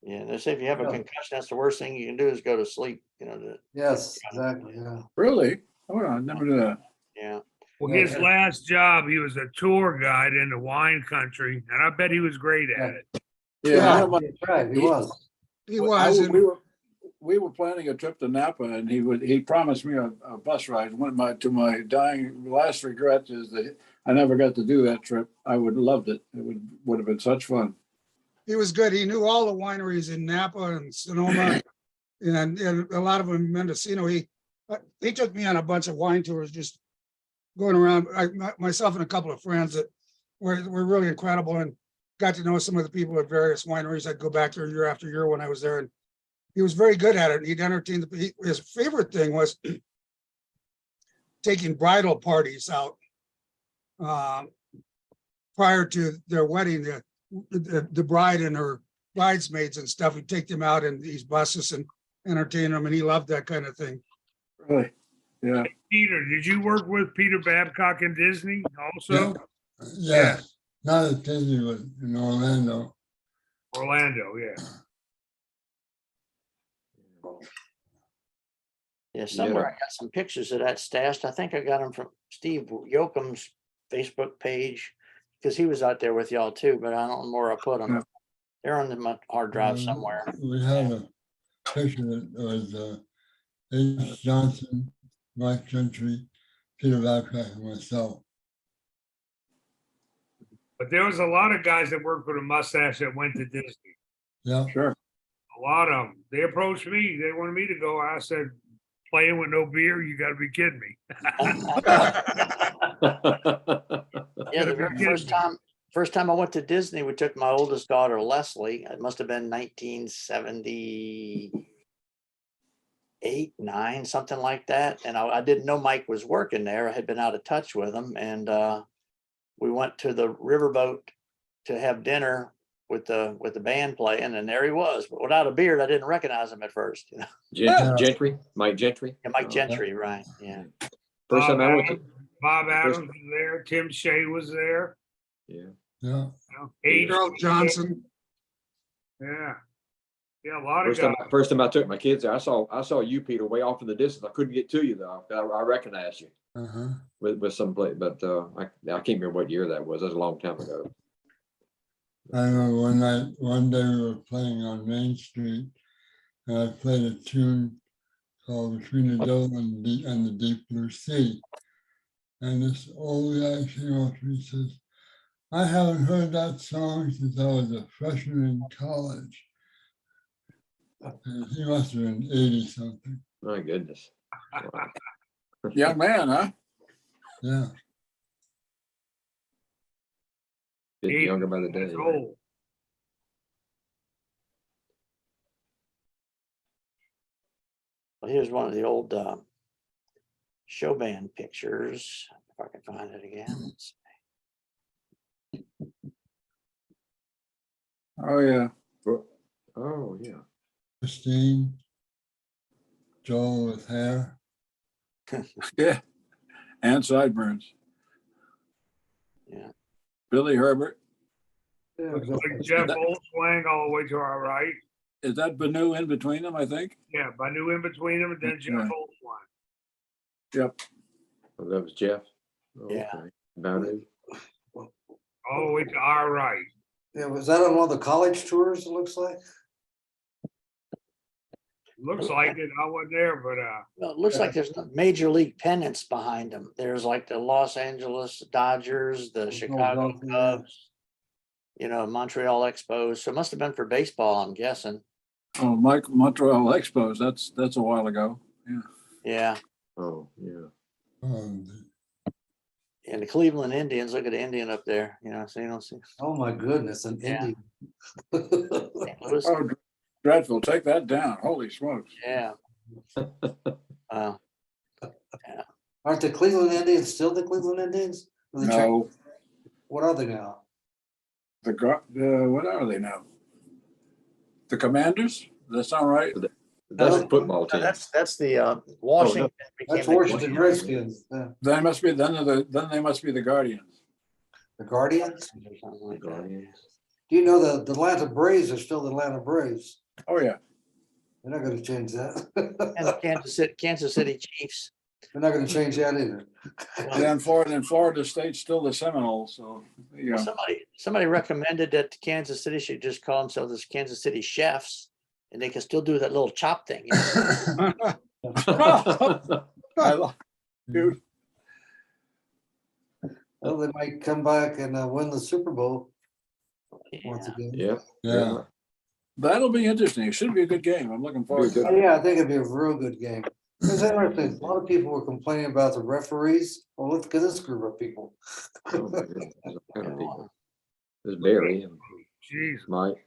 yeah, they say if you have a Yeah. concussion, that's the worst thing you can do is go to sleep. Yes, exactly, yeah. really? Oh, I never knew that. Yeah. Well, Yeah, his yeah. last job, he was a tour guide in the wine country, and I bet he was great at Yeah. it. Yeah, one of my- That's right, he was. He I was, w- and we were planning a trip to Napa, and he promised me a bus ride. To my dying last regret is that I never got to do that trip. I would have loved it. It would have been such fun. he was good. He knew all the wineries in Napa and Sonoma and a lot of them in Mendocino. He took me on a bunch of wine tours, just going around, myself and a couple of friends that were really incredible, and got to know some of the people at various wineries. I'd go back there year after year when I was there, and he was very good at it. He'd entertain his favorite thing was taking bridal parties out prior to their wedding. The bride and her bridesmaids and stuff, he'd take them out in these buses and entertain them, and he loved that kind of thing. Really? Yeah. Peter, did you work with Peter Babcock in Disney also? Yeah, not at Disney, but in Orlando. Orlando, yeah. Yeah, somewhere I got some pictures of that stashed. I think I got them from Steve Yoakum's Facebook page, because he was out there with y'all too, but I don't know where I put them. Yeah. They're on my hard drive somewhere. We had a picture that was H. Johnson, Mike Gentry, Peter Babcock, and myself. But there was a lot of guys that worked for the mustache that went to Disney. Yeah, Sure. A lot of them. They approached me. They wanted me to go. I said, playing with no beer, you got to be kidding me. Yeah, the very first time I went to Disney, we took my oldest daughter, Leslie. It must have been 1978, 9, something like that. And I didn't know Mike was working there. I had been out of touch with him. And we went to the riverboat to have dinner with the band playing, and there he was. But without a beard, I didn't recognize him at first. You know? Gentry, Mike Gentry. Yeah, Mike Gentry, right? Yeah. First time I went to, Bob Adams was there. Tim Shea was there. yeah. yeah. You know, Hayes Earl was Johnson. there. Yeah, a lot of guys. First time I took my kids there, I saw you, Peter, way off in the distance. I couldn't get to you though. I recognized you Uh-huh. with some play, but I can't remember what year that was. That was a long time ago. I remember one day we were playing on Main Street, and I played a tune called Between the Devil and the Deep Blue Sea. And this old guy came up to me and says, I haven't heard that song since I was a freshman in college. And he must have been 80 something. My goodness. Wow. Young man, huh? Yeah. Getting younger by the day. That's old. Well, here's one of the old show band pictures. If I can find it again. Let's see. Oh, yeah. Oh, yeah. Christine, Joel with hair. Yeah. And sideburns. Yeah. Billy Herbert. Yeah, Looks like Jeff Oldswang all the way to our right. Is that Banu in between them, I think? Yeah, Banu in between them, and then Jeff Yeah. Oldswang. Yep. Oh, that was Jeff. Oh, Yeah. okay. Boundary. All the way to our right. Yeah, was that on one of the college tours, it looks like? Looks like it. I wasn't there, but Well, it looks like there's major league pennants behind them. There's like the Los Angeles Dodgers, the Chicago Philadelphia. Cubs, Montreal Expos. So it must have been for baseball, I'm guessing. Oh, Montreal Expos. That's a while ago. Yeah. Yeah. Oh, yeah. And the Cleveland Indians, look at the Indian up there, so you don't see. Oh, my goodness, an Yeah. Indian. St. Louis. Oh, dreadful. Take that down. Holy smokes. Yeah. Aren't the Cleveland Indians still the Cleveland Indians? Or they changed- No. What are they now? What are they now? The Commanders? Does that sound right? That's a football team. That's the Washington. became That's the- Washington Redskins. Yeah. They must be the Guardians. The Guardians? Something like that. Guardians. Do you know the Atlanta Braves are still the Atlanta Braves? Oh, yeah. They're not gonna change that. And the Kansas City Chiefs. They're not gonna change that either. Yeah, and Florida State's still the Seminoles, so, you Well, know. somebody recommended that Kansas City should just call themselves as Kansas City Chefs, and they can still do that little chop thing. You know? I love, dude, Well, they might come back and win the Super Bowl once Yeah. again. Yeah. Yeah. that'll be interesting. It should be a good game. I'm looking forward to good. it. Yeah, I think it'd be a real good game. It's interesting. A lot of people were complaining about the referees. Well, look at this group of people. Oh, my goodness. There's all kind of people. There's Barry and Jeez. Mike.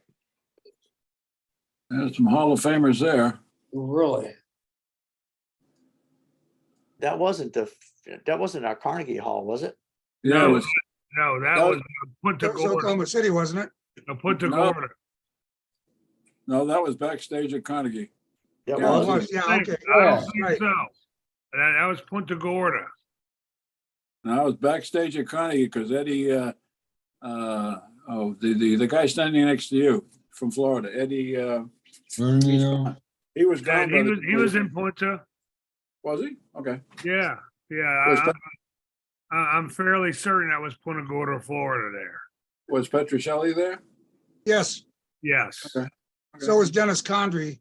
There's some Hall of Famers there. Really? That wasn't our Carnegie Hall, was it? Yeah, it was, No, that That was was- Punta That was Gorda. Oklahoma City, wasn't it? Punta No. Gorda. no, that was backstage at Carnegie. That Yeah, was. it was, yeah, okay. I don't Yeah. think so. That was Punta Gorda. And I was backstage at Carnegie because Eddie, the guy standing next to you from Florida, Eddie, Bruno. he was Yeah, gone. by he was in Punta. Was he? Okay. Yeah, Was, yeah. I'm fairly certain that was Punta Gorda, Florida there. was Petrocelli there? Yes, Yes. Okay. so was Dennis Condrey.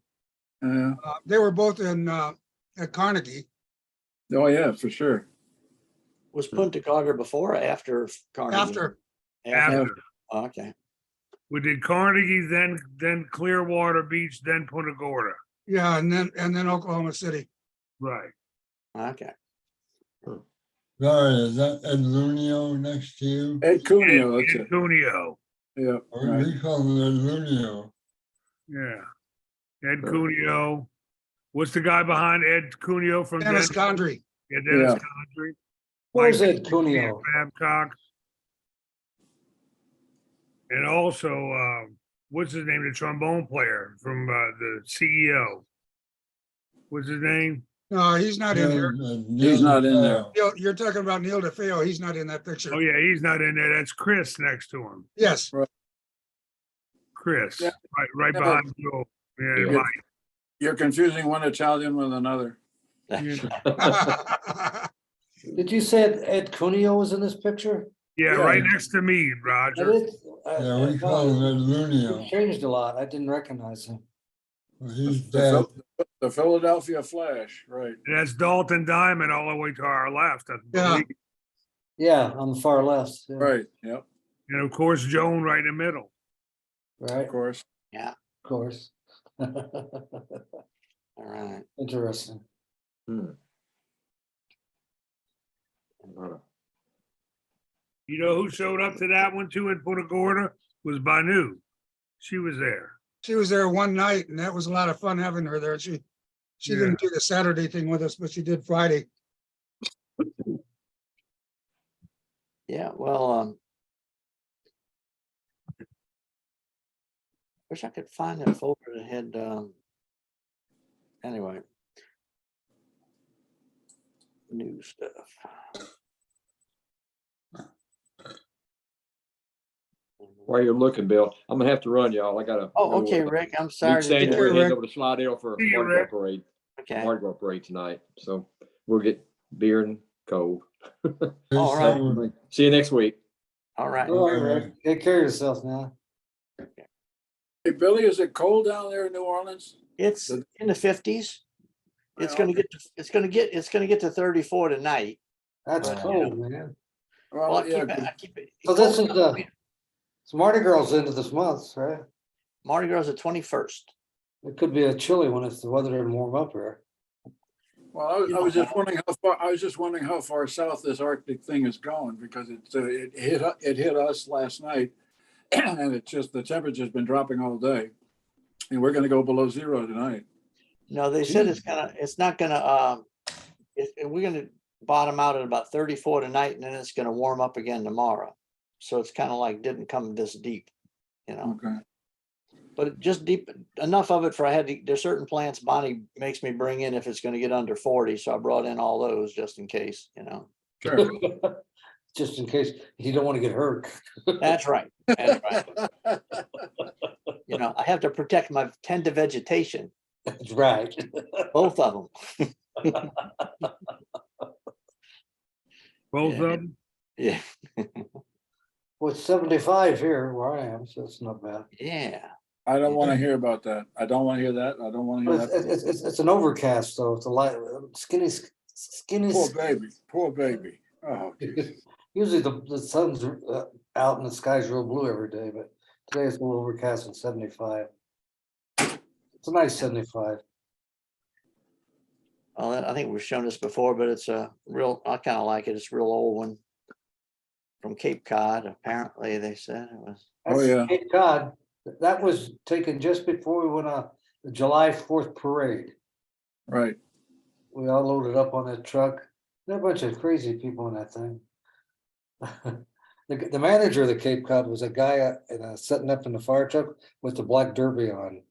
Yeah. They were both in, at Carnegie. Oh, yeah, for sure. Was Punta Gorda before or after Carnegie? After, After. Okay. We did Carnegie, then Clearwater Beach, then Punta Gorda. yeah, and then Oklahoma City. Right. Okay. Sorry, is that Ed Lunio next to you? Ed Cuneo, that's it. Cuneo. Yeah. Or Right. we call him Ed Lunio. Yeah. Ed Cuneo. What's the guy behind Ed Cuneo from Dennis Denver? Condrey. Yeah, Dennis Yeah. Condrey. Where's Mike Ed Cuneo? Babcock. And also, what's his name? The trombone player from the CEO. What's his name? No, he's not in there. He's not in there. You're talking about Neil DeFeo. He's not in that picture. Oh yeah, he's not in there. That's Chris next to him. Yes. Chris, Yeah. right Yeah. behind you. Yeah, Yeah. Mike. You're confusing one Italian with another. Did you say Ed Cuneo was in this picture? Yeah, Yeah. right next to me, I Roger. did. Yeah, we call him Ed He Lunio. changed a lot. I didn't recognize him. Well, he's dead. The Philadelphia Flash, right. And that's Dalton Diamond all the way to our left. I Yeah. believe. Yeah, on the far left. Yeah. Right, yep, And of course, Joan right in the middle. Right, of course. of course. All right. Interesting. Hmm. You know who showed up to that one too in Punta Gorda? Was Banu. She was there. She was there one night and that was a lot of fun having her there. She didn't do the Saturday thing with us, but she did Friday. Yeah, well, wish I could find that folder that had, anyway. New stuff. While you're looking, Bill, I'm gonna have to run, y'all. I gotta. Oh, go, okay, Rick, I'm sorry. Meet to Sandy. do We're that. heading over to Slidell for See a you, Mardi Gras Rick. parade, Okay, Mardi Gras parade tonight. So we'll get beer and cold. All right. See you next week. all right. All right, Rick. Take care of yourself now. Hey, Billy, is it cold down there in New Orleans? It's in the 50s. It's Well, gonna get, it's gonna get to 34 tonight. That's Wow. cold, man. Well, Well, yeah, I keep it. So this is it's Mardi Gras into this month, right? Mardi Gras the 21st. It could be a chilly one if the weather didn't warm up here. well, I was just wondering how far south this Arctic thing is going because it hit us last night, and it's just the temperature's been dropping all day, and we're going to go below zero tonight. No, they said it's not gonna, we're gonna bottom out at about 34 tonight and then it's gonna warm up again tomorrow. So it's kind of like didn't come this deep, you know, Okay. but it just deep enough of it for there's certain plants Bonnie makes me bring in if it's gonna get under 40. So I brought in all those just in case, you know. Sure. Just in case you don't want to get hurt. That's right. That's right. You know, I have to protect my tender vegetation, That's right. both of them. Both Yeah. of them? Yeah, Well, it's 75 here where I am, so it's not bad. yeah. I don't want to hear about that. I don't want to hear that. I don't want to hear But it's an overcast, so it's a light, skinny. Poor baby, poor baby. Oh, geez. Usually the sun's out and the sky's real blue every day, but today it's a little overcast and 75. It's a nice 75. Well, I think we've shown this before, but it's a real, I kind of like it. It's a real old one from Cape Cod. Apparently, they said it was. Oh, That's yeah. Cape Cod, that was taken just before we went on the July 4th parade. Right. We all loaded up on that truck. There are a bunch of crazy people in that thing. The manager of the Cape Cod was a guy sitting up in the fire truck with the black derby on.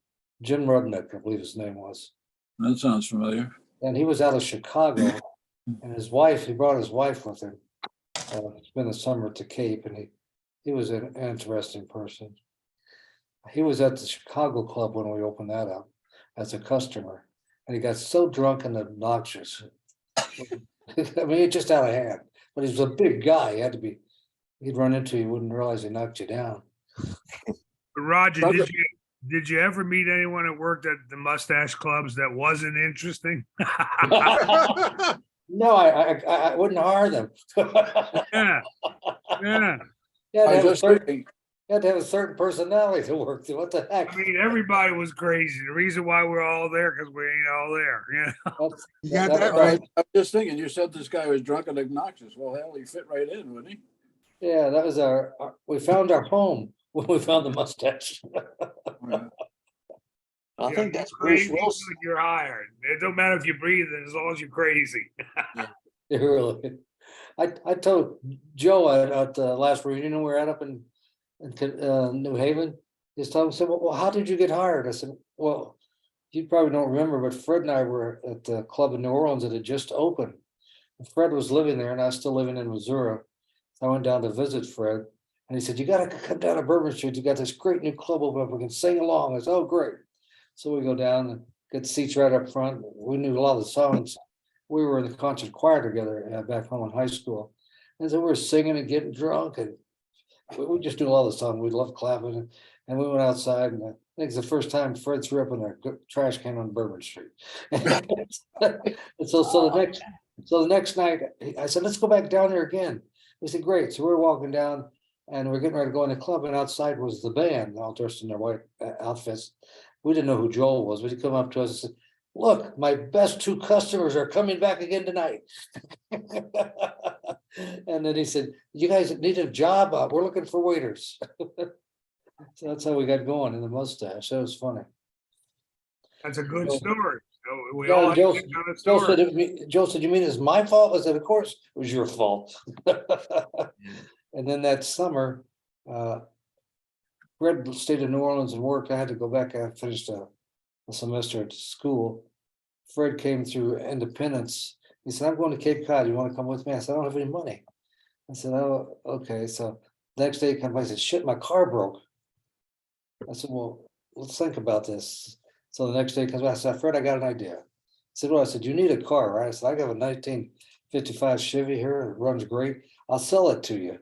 Jim Rudnick, I believe his name was. That sounds familiar. And he was out of Chicago, and his wife, he brought his wife with him. Spent the summer at the Cape, and he was an interesting person. He was at the Chicago club when we opened that up as a customer, and he got so drunk and obnoxious. I mean, it's just out of hand, but he was a big guy. He had to be, he'd run into you, wouldn't realize he knocked you down. Roger, did you ever meet anyone that worked at the mustache clubs that wasn't interesting? No, I wouldn't hire them. Yeah, yeah. You had to I have a just certain- thinking, you had to have a certain personality to work there. What the heck? I mean, everybody was crazy. The reason why we're all there, because we ain't all there, yeah. That's- You got that's that right. I'm just thinking, you said this guy was drunk and obnoxious. Well, hell, he fit right in, wouldn't he? Yeah, that was we found our home when we found the mustache. Yeah. I Yeah, think you're that's Bruce crazy, Wilson. You're hired. It don't matter if you breathe as long as you're crazy. Really. I told Joe at the last reunion we were at up in New Haven, his time said, well, how did you get hired? I said, well, you probably don't remember, but Fred and I were at the club in New Orleans that had just opened. Fred was living there and I was still living in Missouri. So I went down to visit Fred and he said, you got to come down to Bourbon Street. You got this great new club open. We can sing along. I said, oh, great. So we go down and get seats right up front. We knew a lot of the songs. We were in the concert choir together back home in high school. And so we were singing and getting drunk and we just knew all the songs. We loved clapping. And we went outside and I think it's the first time Fred threw up in a trash can on Bourbon Street. And so the next night, I said, let's go back down there again. We said, great. So we're walking down and we're getting ready to go in the club and outside was the band, all dressed in their white outfits. We didn't know who Joel was, but he came up to us and said, look, my best two customers are coming back again tonight. And then he said, you guys need a job? We're looking for waiters. So that's how we got going in the mustache. That was funny. That's a good story. We Yeah, all have Joe- that kind of Joe story. said, you mean it's my fault? I said, of course, it was your fault. And then that summer, Fred stayed in New Orleans and worked. I had to go back. I finished a semester at school. Fred came through Independence. He said, I'm going to Cape Cod. You want to come with me? I said, I don't have any money. I said, oh, okay. So the next day he comes by, I said, shit, my car broke. I said, well, let's think about this. So the next day he comes by, I said, Fred, I got an idea. I said, well, I said, you need a car, right? I said, I got a 1955 Chevy here. It runs great. I'll sell it to you.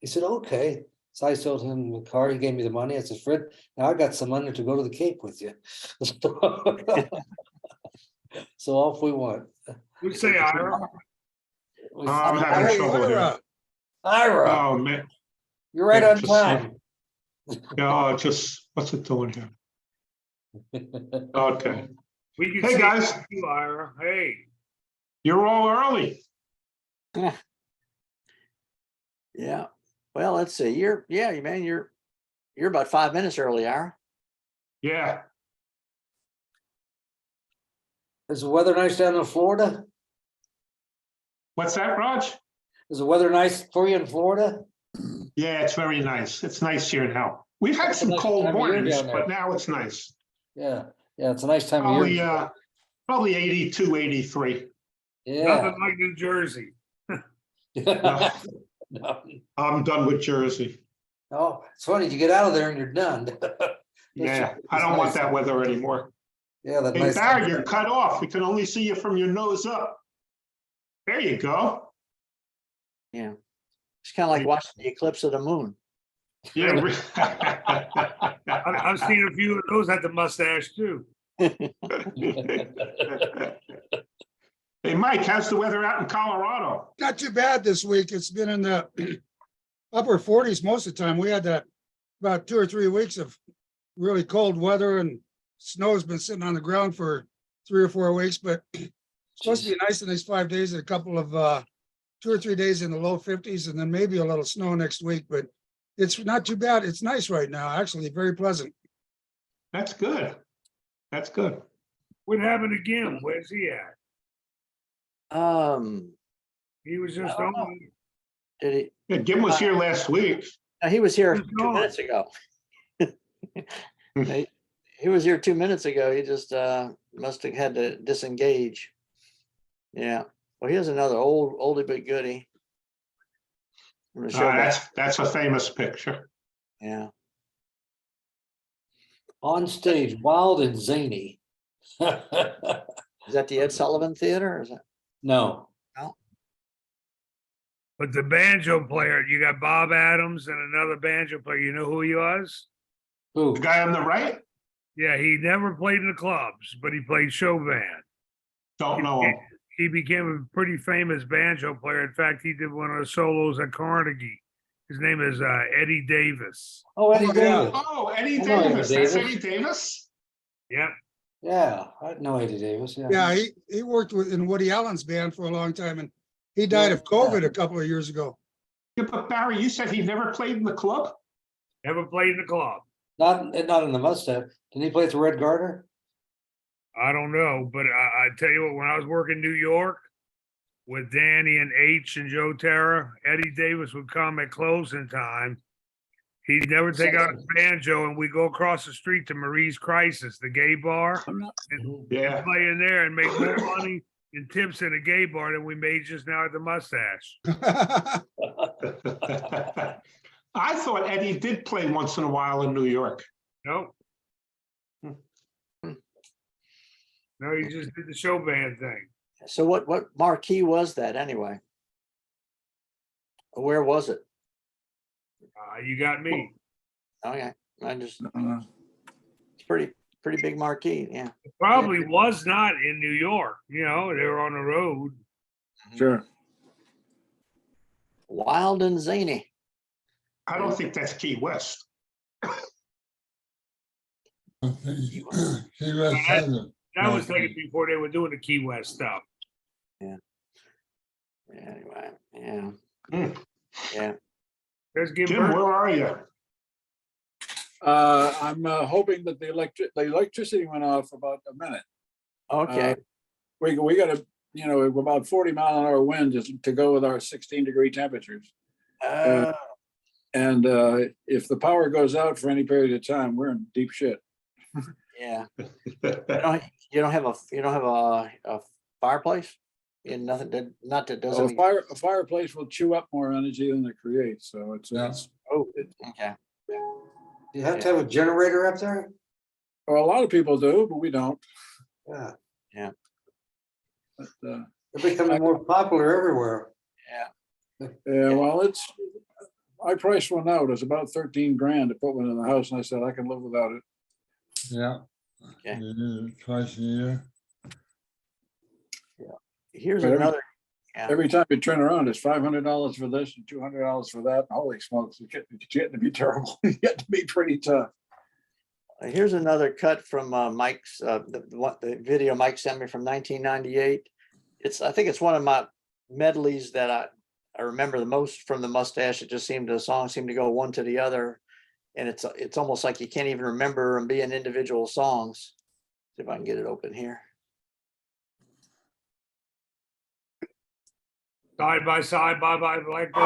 He said, okay. So I sold him the car. He gave me the money. I said, Fred, now I got some money to go to the Cape with you. So off we went. Who'd say Ira? I'm having Hey, trouble here. Ira, Oh, man. you're right Yeah, on just, time. Yeah, just, what's it doing here? Okay. We can Hey, see guys. you, Ira. Hey. You're all early. Yeah. Well, let's see. You're about 5 minutes early, Ira. Yeah. Is the weather nice down in Florida? What's that, Raj? Is the weather nice for you in Florida? Yeah, it's very nice. It's nice here now. We've had It's a some nice cold time of year mornings, down there. but now it's nice. Yeah, it's a nice time of year. Probably 82, 83. Yeah. Nothing like New Jersey. No, No. I'm done with Jersey. Oh, it's funny, you get out of there and you're done. Yeah, I It's don't want nice. that weather anymore. Yeah, that Hey, nice. Barry, you're cut off. We can only see you from your nose up. There you go. Yeah. It's kind of like watching the eclipse of the moon. Yeah. I've seen a few of those at the mustache too. Hey, Mike, how's the weather out in Colorado? Not too bad this week. It's been in the upper 40s most of the time. We had that about 2 or 3 weeks of really cold weather, and snow's been sitting on the ground for 3 or 4 weeks, but it's supposed to be nice in these 5 days, and a couple of 2 or 3 days in the low 50s, and then maybe a little snow next week, but it's not too bad. It's nice right now, actually, very pleasant. That's good. That's good. What happened again? Where's he at? He was just I don't know. on. Did he? Yeah, Jim was here last week. He was here Who's 2 gone? minutes ago. He was here 2 minutes ago. He just must have had to disengage. Yeah. Well, here's another oldie but goodie. I'm gonna show back. That's a famous picture. Yeah. On stage, wild and zany. Is that the Ed Sullivan Theater? Or is that? No, But the banjo player, you got Bob Adams and another banjo player. You know who he was? who? The guy on the right? Yeah, he never played in the clubs, but he played show band. Don't know him. He became a pretty famous banjo player. In fact, he did one of the solos at Carnegie. His name is Eddie Davis. Oh, Eddie Oh, yeah. Davis. Oh, Eddie I know Eddie Davis. That's Davis. Eddie Davis? Yep. Yeah, I know Eddie Davis. Yeah. Yeah, he worked in Woody Allen's band for a long time, and he died of COVID a couple of years ago. Yeah, but Barry, you said he never played in the club? Never played in the club. Not in the mustache. Didn't he play with the Red Garter? I don't know, but I tell you what, when I was working in New York with Danny and H and Joe Terra, Eddie Davis would come at closing time. He'd never take out a banjo, and we go across the street to Marie's Crisis, the gay bar, and Yeah. play in there and make more money in tips in a gay bar than we made just now at the mustache. I thought Eddie did play once in a while in New York. Nope. No, he just did the show band thing. So what marquee was that anyway? Where was it? You got me. Okay. It's pretty big marquee. Yeah. It probably was not in New York. You know, they were on the road. Sure. Wild and zany. I don't think that's Key West. He was having. That was taken before they were doing the Key West stuff. Yeah. Anyway. Yeah. Hmm. Let's give Jim, where are you? I'm hoping that the electricity went off about a minute. Okay. We got about 40-mile-an-hour winds to go with our 16-degree temperatures. And if the power goes out for any period of time, we're in deep shit. Yeah. You don't have a fireplace? And nothing that doesn't. A fireplace will chew up more energy than it creates. So it's Okay. You have to have a generator up there? well, a lot of people do, but we don't. Yeah. Yeah. But, They're becoming more popular everywhere. Yeah. yeah, well, I priced one out. It's about 13 grand to put one in the house, and I said I can live without it. Yeah. Okay. You do it twice a year. Here's But another. Yeah. Every time you turn around, it's $500 for this and $200 for that. Holy smokes, it's getting to be terrible. It's getting to be pretty tough. Here's another cut from Mike's the video Mike sent me from 1998. I think it's one of my medleys that I remember the most from the mustache. It just the songs seemed to go one to the other, and it's almost like you can't even remember them being individual songs. See if I can get it open here. Side by side, bye bye Blackbird.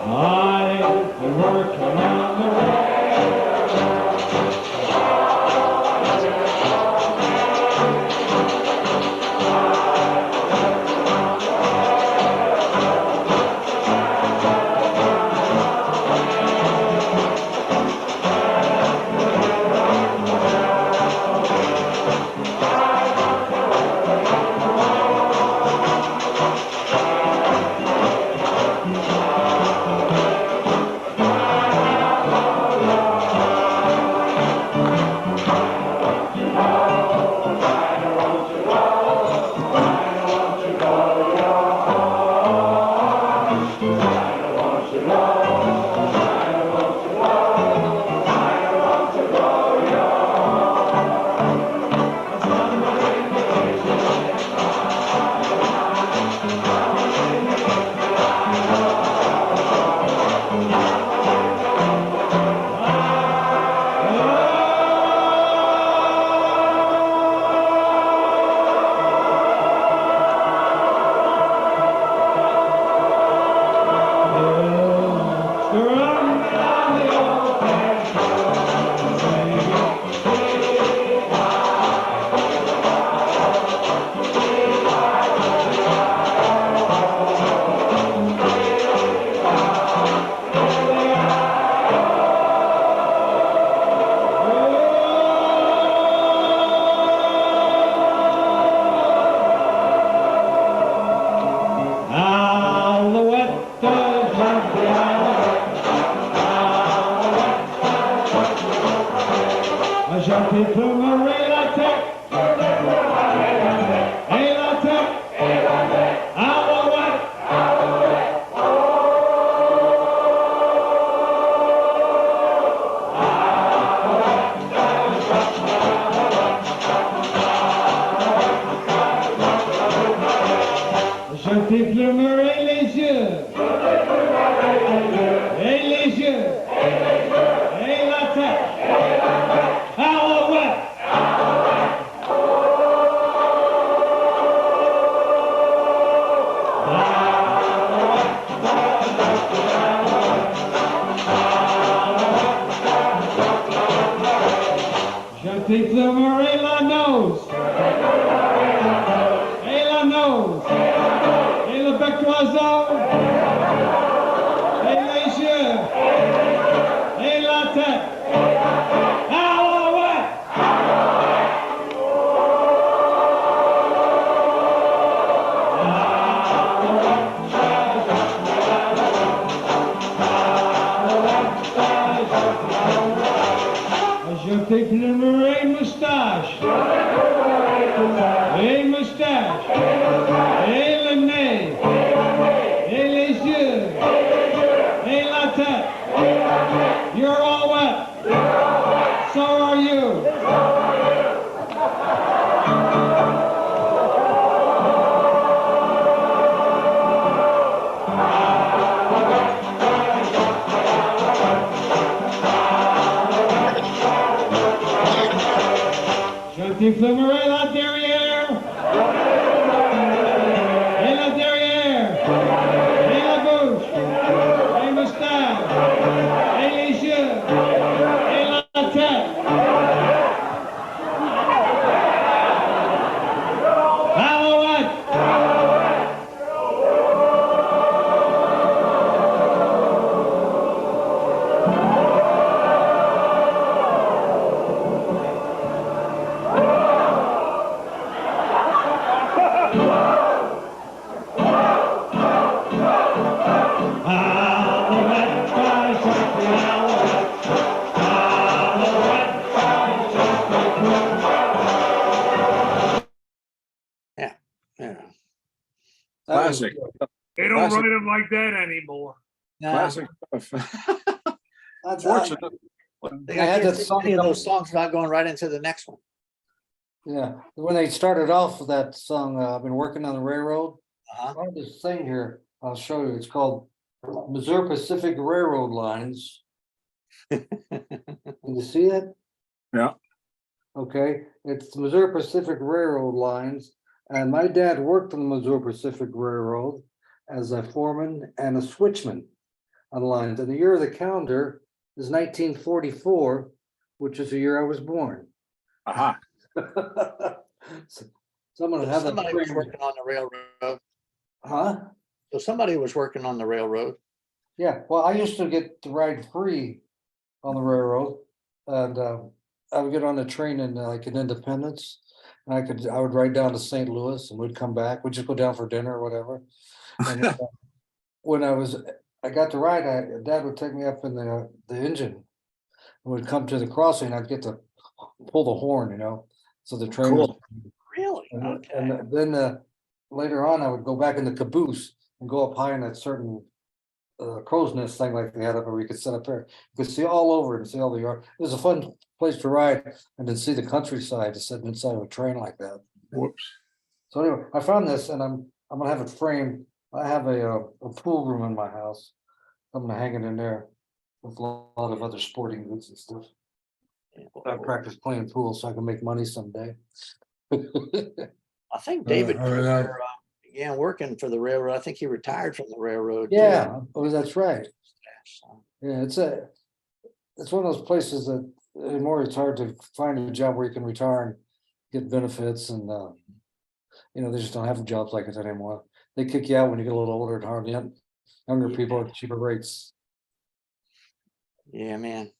I've been working on the road. Shunty Plummer, Tech. Tech. Alouette. Shunty Plummer, les yeux. Et les yeux. Et la tête. Alouette. Shunty Plummer, et la nose. Et la nose. Et le bec d'oiseau. Et les yeux. Et la tête. Alouette. Shunty Plummer, et moustache. Et moustache. Et le nez. Et les yeux. Et la tête. You're all wet. So are you. Shunty Plummer, et la derrière. Et la derrière. Et la bouche. Et moustache. Et les yeux. Et la tête. Alouette. Yeah. That was Classic. good. They don't write them like that anymore. Nah, Classic stuff. That's Fortunate. I I had can't that see song any of come- those songs not going right into the next one. Yeah, when they started off with that song, I've been working on the railroad. Uh-huh. I have this thing here, I'll show you, it's called Missouri Pacific Railroad Lines. Can you see it? Yeah. Okay, it's the Missouri Pacific Railroad Lines, and my dad worked on the Missouri Pacific Railroad as a foreman and a switchman on the lines, and the year of the calendar is 1944, which is the year I was born. Aha. So I'm gonna have that. Somebody was framed. working on the railroad. Huh? So somebody was working on the railroad. Yeah, well, I used to get to ride free on the railroad, and I would get on the train in like in Independence. And I would ride down to St. Louis and we'd come back, we'd just go down for dinner or whatever. And when I got to ride, Dad would take me up in the engine. And we'd come to the crossing, I'd get to pull the horn, you know, so the train was. Cool. Really? And Okay. and then later on, I would go back in the caboose and go up high in that certain crow's nest thing like they had up where you could sit up there. You could see all over and see all the yard. It was a fun place to ride and then see the countryside, to sit inside of a train like that. Whoops. So anyway, I found this and I'm gonna have it framed. I have a pool room in my house. I'm gonna hang it in there with a lot of other sporting goods and stuff. I practice playing pool so I can make money someday. I think David yeah. Kruger began working for the railroad. I think he retired from the railroad. too. Yeah, oh, that's right. So, Yeah, it's one of those places that anymore it's hard to find a job where you can retire and get benefits and they just don't have jobs like it anymore. They kick you out when you get a little older and hardly younger people at cheaper rates. Yeah, man.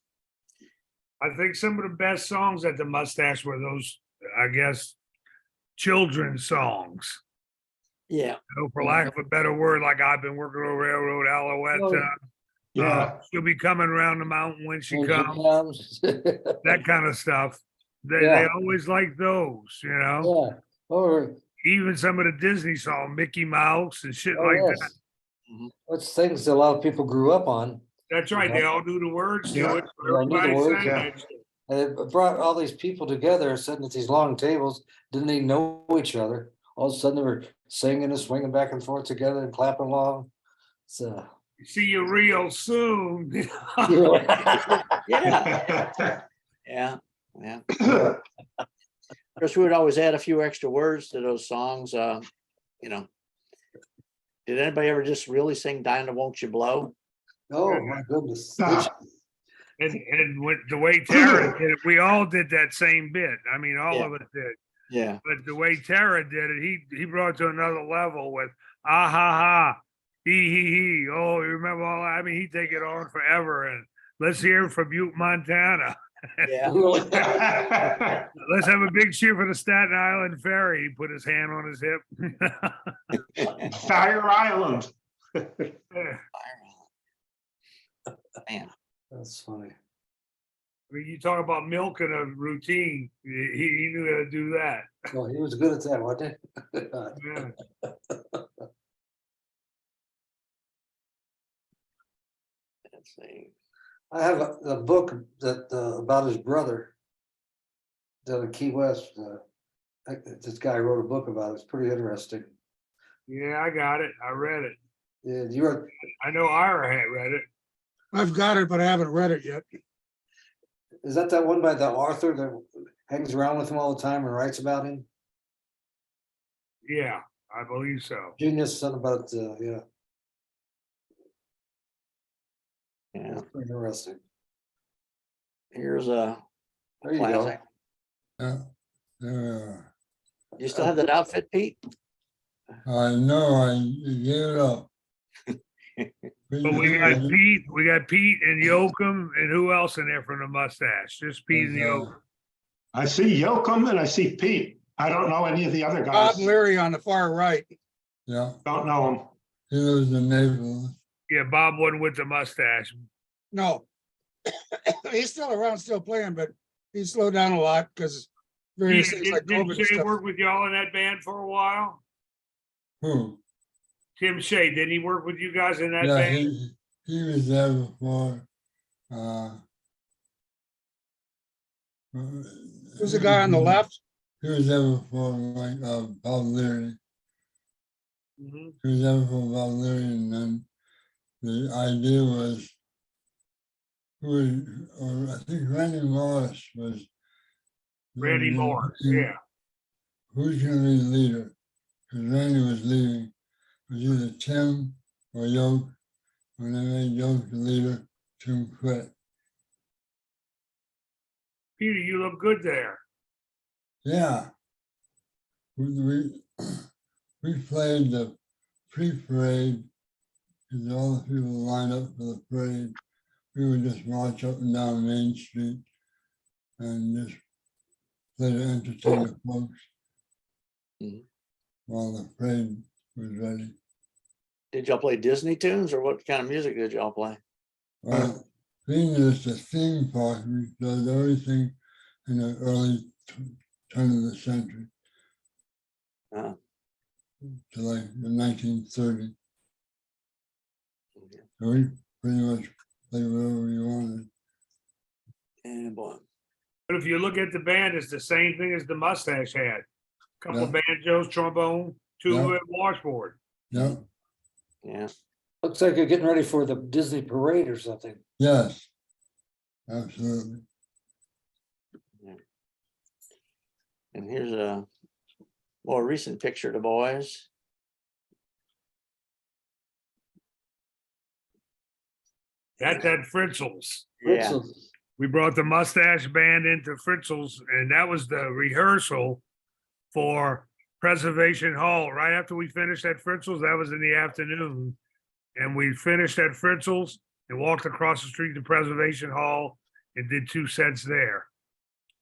I think some of the best songs at the Mustache were those, I guess, children's songs. Yeah. For lack of a better word, like I've been working on railroad, Alouette. Yeah. She'll be coming around the mountain when she When she comes. comes. That kind of stuff. They Yeah. always like those, you know, Yeah. Or, even some of the Disney songs, Mickey Mouse and shit oh, like that. yes. Mhm. That's things a lot of people grew up on. That's right. They all knew the words to it. They all knew the Everybody words, sang yeah. that shit. And it brought all these people together, sitting at these long tables, didn't even know each other. All of a sudden they were singing and swinging back and forth together and clapping along. So. See you real soon. Yeah, yeah, yeah. Of course, we would always add a few extra words to those songs, you know. Did anybody ever just really sing Dinah, Won't You Blow? Oh, my goodness. And with the way Tara did it, we all did that same bit. I mean, all Yeah. of us did. Yeah, But the way Tara did it, he brought it to another level with ah ha ha, he. Oh, you remember all that? I mean, he'd take it on forever. And let's hear it from Butte, Montana. yeah. Let's have a big cheer for the Staten Island Ferry. He put his hand on his hip. Fire Island. Man, That's funny. I mean, you talk about milking a routine. He knew how to do that. Well, he was good at that, wasn't he? Yeah. let's see. I have a book that about his brother down in Key West. This guy wrote a book about it. It's pretty interesting. Yeah, I got it. I read it. Yeah, you're. I know Ira had read it. I've got it, but I haven't read it yet. Is that one by the author that hangs around with him all the time and writes about him? Yeah, I believe so. Genius, something about yeah. Yeah, That's pretty interesting. here's a There you go. classic. Yeah. You still have that outfit, Pete? I know I gave it up. But we got Pete and Yoakum, and who else in there from the Mustache? Just Pete and Yoakum. I see Yoakum and I see Pete. I don't know any of the other Bob guys. and Larry on the far right. Yeah, Don't know them. he lives in Naples. Yeah, Bob wasn't with the mustache. No. He's still around, still playing, but he's slowed down a lot because various things like Did COVID Shay stuff. work with y'all in that band for a while? Who? Tim Shea, didn't he work with you guys in that Yeah, band? he was there before. Who's the guy on the left? He was there before, like Bob Leary. Mhm. He was there before Bob Leary, and then the idea was, I think Randy Morris was. Randy Morris, yeah. Who's going to be the leader? Because Randy was leaving. It was either Tim or Yoke. When they made Yoke the leader, Tim quit. Peter, you look good there. Yeah. We played the pre-parade because all the people lined up for the parade. We would just march up and down Main Street and just play to entertain the folks while the parade was ready. Did y'all play Disney tunes or what kind of music did y'all play? Well, being it's a theme park, we did everything in the early turn of the century to like the 1930s. So we pretty much played whatever we wanted. And boy, But if you look at the band, it's the same thing as the Mustache had. Couple Yeah. banjos, trombone, tuba, and washboard. Yeah. yeah. Looks like you're getting ready for the Disney parade or something. Yes. Absolutely. And here's a more recent picture of the boys. That's at Fritzl's. Yeah. Fritzl's. We brought the Mustache Band into Fritzl's, and that was the rehearsal for Preservation Hall. Right after we finished at Fritzl's, that was in the afternoon. And we finished at Fritzl's and walked across the street to Preservation Hall and did 2 sets there.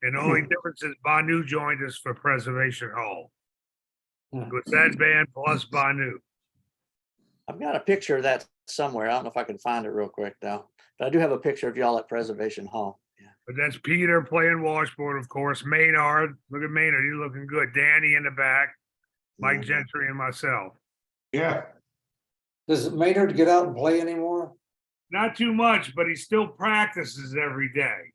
And the only difference is Banu joined us for Preservation Hall. It was that band plus Banu. I've got a picture of that somewhere. I don't know if I can find it real quick though. But I do have a picture of y'all at Preservation Hall. Yeah. But that's Peter playing washboard, of course. Maynard, look at Maynard, he's looking good. Danny in the back, Mike Mhm. Gentry and myself. Yeah, Does Maynard get out and play anymore? Not too much, but he still practices every day.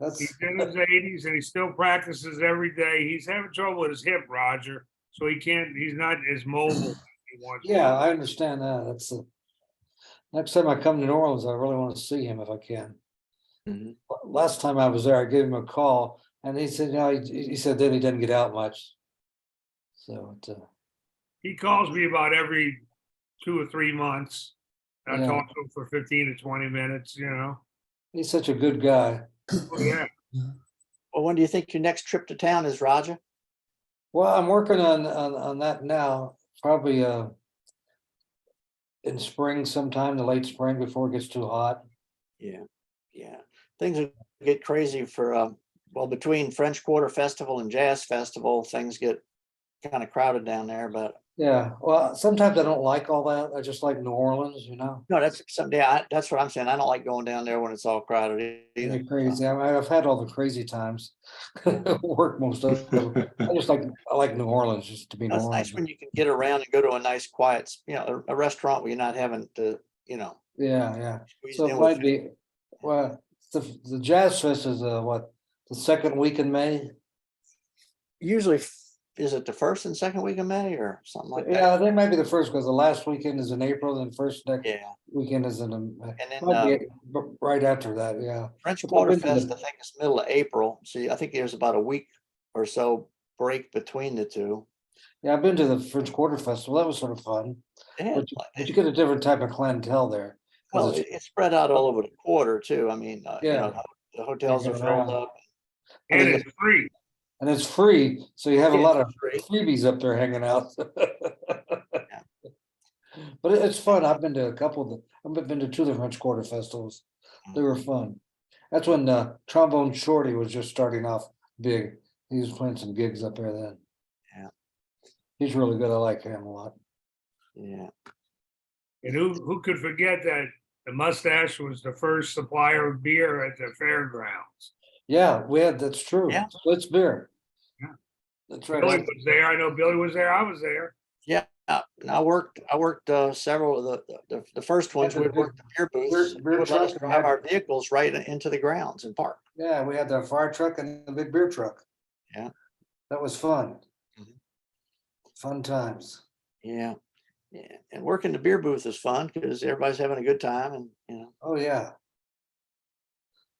That's, He's in his 80s and he still practices every day. He's having trouble with his hip, Roger. So he's not as mobile as he once yeah, was. I understand that. That's the next time I come to New Orleans, I really want to see him if I can. Mhm. Last time I was there, I gave him a call and he said, no, he said then he didn't get out much. So, He calls me about every 2 or 3 months. I Yeah. talk to him for 15 to 20 minutes, you know. he's such a good guy. Oh, yeah. Well, when do you think your next trip to town is, Roger? Well, I'm working on that now, probably in spring sometime, the late spring before it gets too hot. Yeah, yeah. Things will get crazy for, well, between French Quarter Festival and Jazz Festival, things get kind of crowded down there, but Yeah, well, sometimes I don't like all that. I just like New Orleans, you know. no, that's someday, that's what I'm saying. I don't like going down there when it's all crowded either. They're crazy. I mean, I've had all the crazy times. Work most of them. I like New Orleans just to be New That's Orleans. nice when you can get around and go to a nice quiet, a restaurant where you're not having to, Yeah. squeeze So in it with might be, well, the Jazz Fest is what, the second week in May? usually, is it the first and second week of May or something like that? Yeah, I think maybe the first, because the last weekend is in April and next Yeah, weekend is in, and then might be right after that, yeah. French But I've Quarter been to Fest, the- I think it's middle of April. So I think there's about a week or so break between the two. Yeah, I've been to the French Quarter Festival. That was sort of fun. They had, But you get a different type of clientele there. 'Cause well, it's- it's spread out all over the quarter too. I mean, Yeah. the hotels are Hanging filled around. up. And mean, it's free. And it's free, so you have a Yeah, lot of it's freebies up there hanging out. But it's fun. I've been to a couple of I've been to 2 of the French Quarter festivals. They were fun. That's when Trombone Shorty was just starting off big. He was playing some gigs up there then. Yeah. He's really good. I like him a lot. Yeah. And who could forget that the Mustache was the first supplier of beer at the fairgrounds? Yeah, that's true. Yeah. Splits beer. Yeah. That's right. Billy was there. I know Billy was there. I was there. Yeah. And I worked several of the first ones. the We big worked the beer booths. beer They would let us truck, drive our vehicles right into the grounds and park. Yeah, we had the fire truck and the big beer truck. Yeah. That was fun. Mhm. Fun times. Yeah. Yeah. And working the beer booth is fun because everybody's having a good time and Oh, yeah.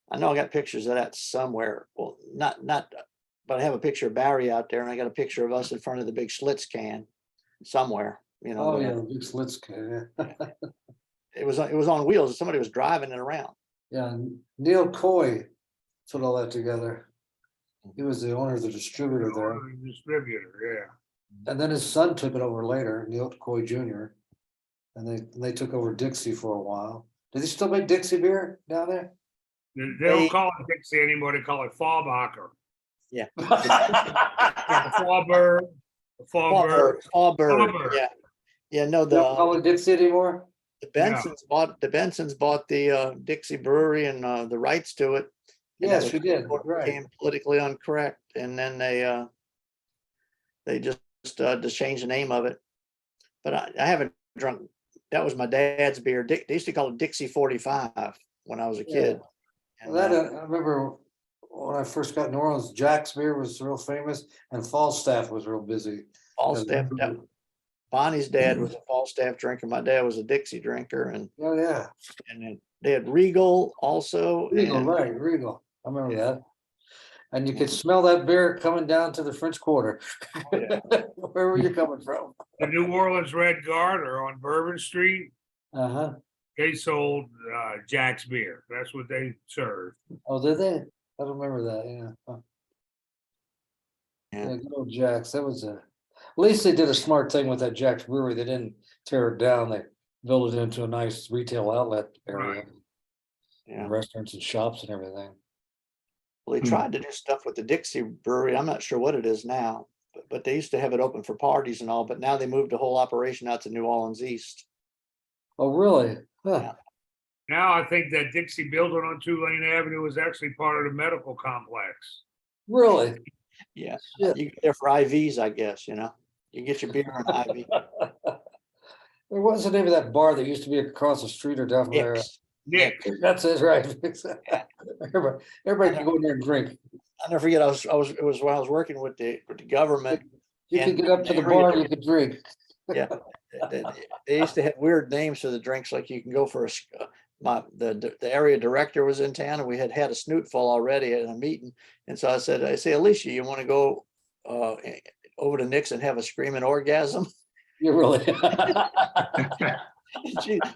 I know I got pictures of that somewhere. Well, not, but I have a picture of Barry out there and I got a picture of us in front of the big Schlitz can somewhere, Oh, yeah, the big slits. Yeah. It was on wheels. Somebody was driving it around. Yeah, Neil Coy put all that together. He was the owner of the distributor there. Distributor, And then his son took it over later, Neil Coy Jr. And they took over Dixie for a while. Do they still make Dixie beer down there? yeah. They don't call it Dixie anymore. They call it Fallbacher. Yeah. Fallbird. Fallbird. Fallbird. Yeah. Yeah. No, They don't call it Dixie anymore? the Bensons bought the Dixie Brewery and the rights to it. And Yes, that we did, was- right. became politically incorrect, and then they just changed the name of it. But I haven't drunk. That was my dad's beer. They used to call it Dixie 45 when I was a kid. And, Well, that I remember when I first got in New Orleans, Jack's beer was real famous and Falstaff was real busy. Falstaff. Bonnie's dad was a Falstaff drinker. My dad was a Dixie drinker, and Oh, yeah. then they had Regal also. Regal, and- right, Regal. I remember Yeah. that. And you could smell that beer coming down to the French Quarter. Yeah. Where were you coming from? The New Orleans Red Garter on Bourbon Street, Uh-huh. they sold Jack's beer. That's what they served. Oh, did they? I don't remember that, yeah. Huh. Yeah. Yeah, good old Jack's. That was at least they did a smart thing with that Jack's Brewery. They didn't tear it down. They built it into a nice retail outlet area. Right. Yeah. And restaurants and shops and everything. Well, they tried to do stuff with the Dixie Brewery. I'm not sure what it is now, but they used to have it open for parties and all, but now they moved the whole operation out to New Orleans East. Oh, really? Huh. Yeah. Now I think that Dixie building on Tulane Avenue is actually part of the medical complex. Really? Yeah, Shit. you get there for IVs, I guess, you know, you get your beer and IV. What's the name of that bar that used to be across the street or down there? Nick's. Nick, That's it, right? Everybody can go in there and drink. I'll never forget, it was when I was working with the government. You could And get up to the area- bar, you could drink. Yeah, they used to have weird names for the drinks, like you can go for the area director was in town and we had a snoot full already at a meeting. And so I say, Alicia, you want to go over to Nick's and have a screaming orgasm? You really?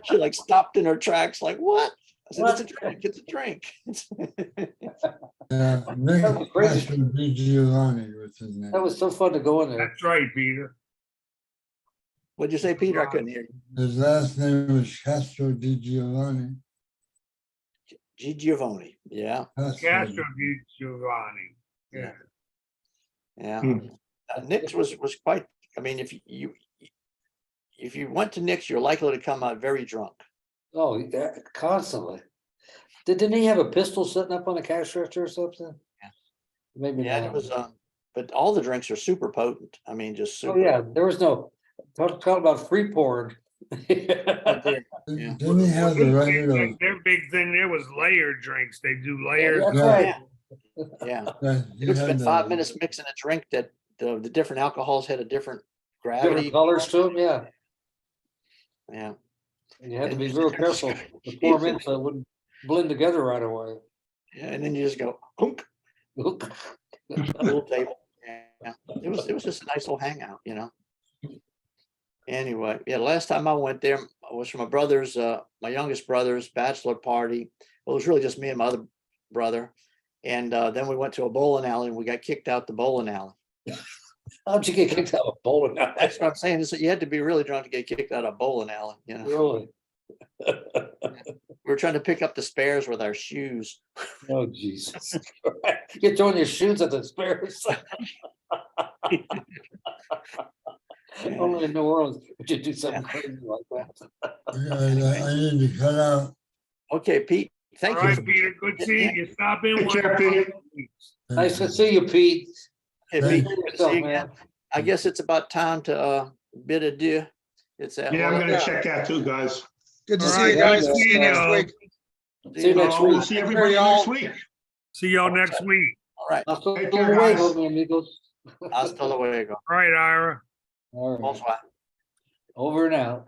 She like stopped in her tracks, like, what? I said, What? it's a drink. Yeah, Nick That was crazy. Castro Di Giovanni was his name. That was so fun to go in there. that's right, Peter. What'd you say, Peter? I couldn't hear you. His last name was Castro Di Giovanni. Giovanni. Yeah. Castro Di Giovanni. Yeah. Yeah. Hmm. Nick's was quite, I mean, if you went to Nick's, you're likely to come out very drunk. Oh, yeah, constantly. Didn't he have a pistol sitting up on a cash register or something? Yeah. Maybe Yeah, not. it was, but all the drinks are super potent. I mean, just super. Oh, yeah, there was no, talk about free pouring. Yeah. Didn't he have the regular? Their big thing there was layered drinks. They do layered. That's Yeah. right. Yeah. He You would had spend the- 5 minutes mixing a drink that the different alcohols had a different Different gravity. colors to them, yeah. Yeah. You had to And be you real sit there careful to pour them in so it wouldn't blend together right away. Yeah. And then you just go, hunk, little table. Yeah. It was just a nice little hangout, you know. Anyway, yeah, last time I went there was for my brother's, my youngest brother's bachelor party. Well, it was really just me and my other brother. And then we went to a bowling alley and we got kicked out the bowling alley. How'd you get kicked out of bowling alley? That's what I'm saying, is that you had to be really drunk to get kicked out of a bowling alley, you know. Really? We were trying to pick up the spares with our shoes. Oh, Jesus. You're throwing your shoes at the spares. Only in New Orleans would you do something crazy like that. I need to cut out. Okay, Pete, All thank you. right, Peter, good seeing you. Stop in. Take one care, of these Peter. weeks. Nice to see you, Pete. Hey, Thank Pete, See good to see yourself, you again. man. I guess it's about time to bid adieu. It's that. Yeah, I'm gonna Yeah. check that too, guys. Good to All see right, you guys. good See you seeing next y'all. week. See you next We'll week. see everybody next week. See y'all next week. All right, Hasta Take care, guys. luego, mi amigos. hasta luego. All right, Ira. All right. Bonsoir. Over and out.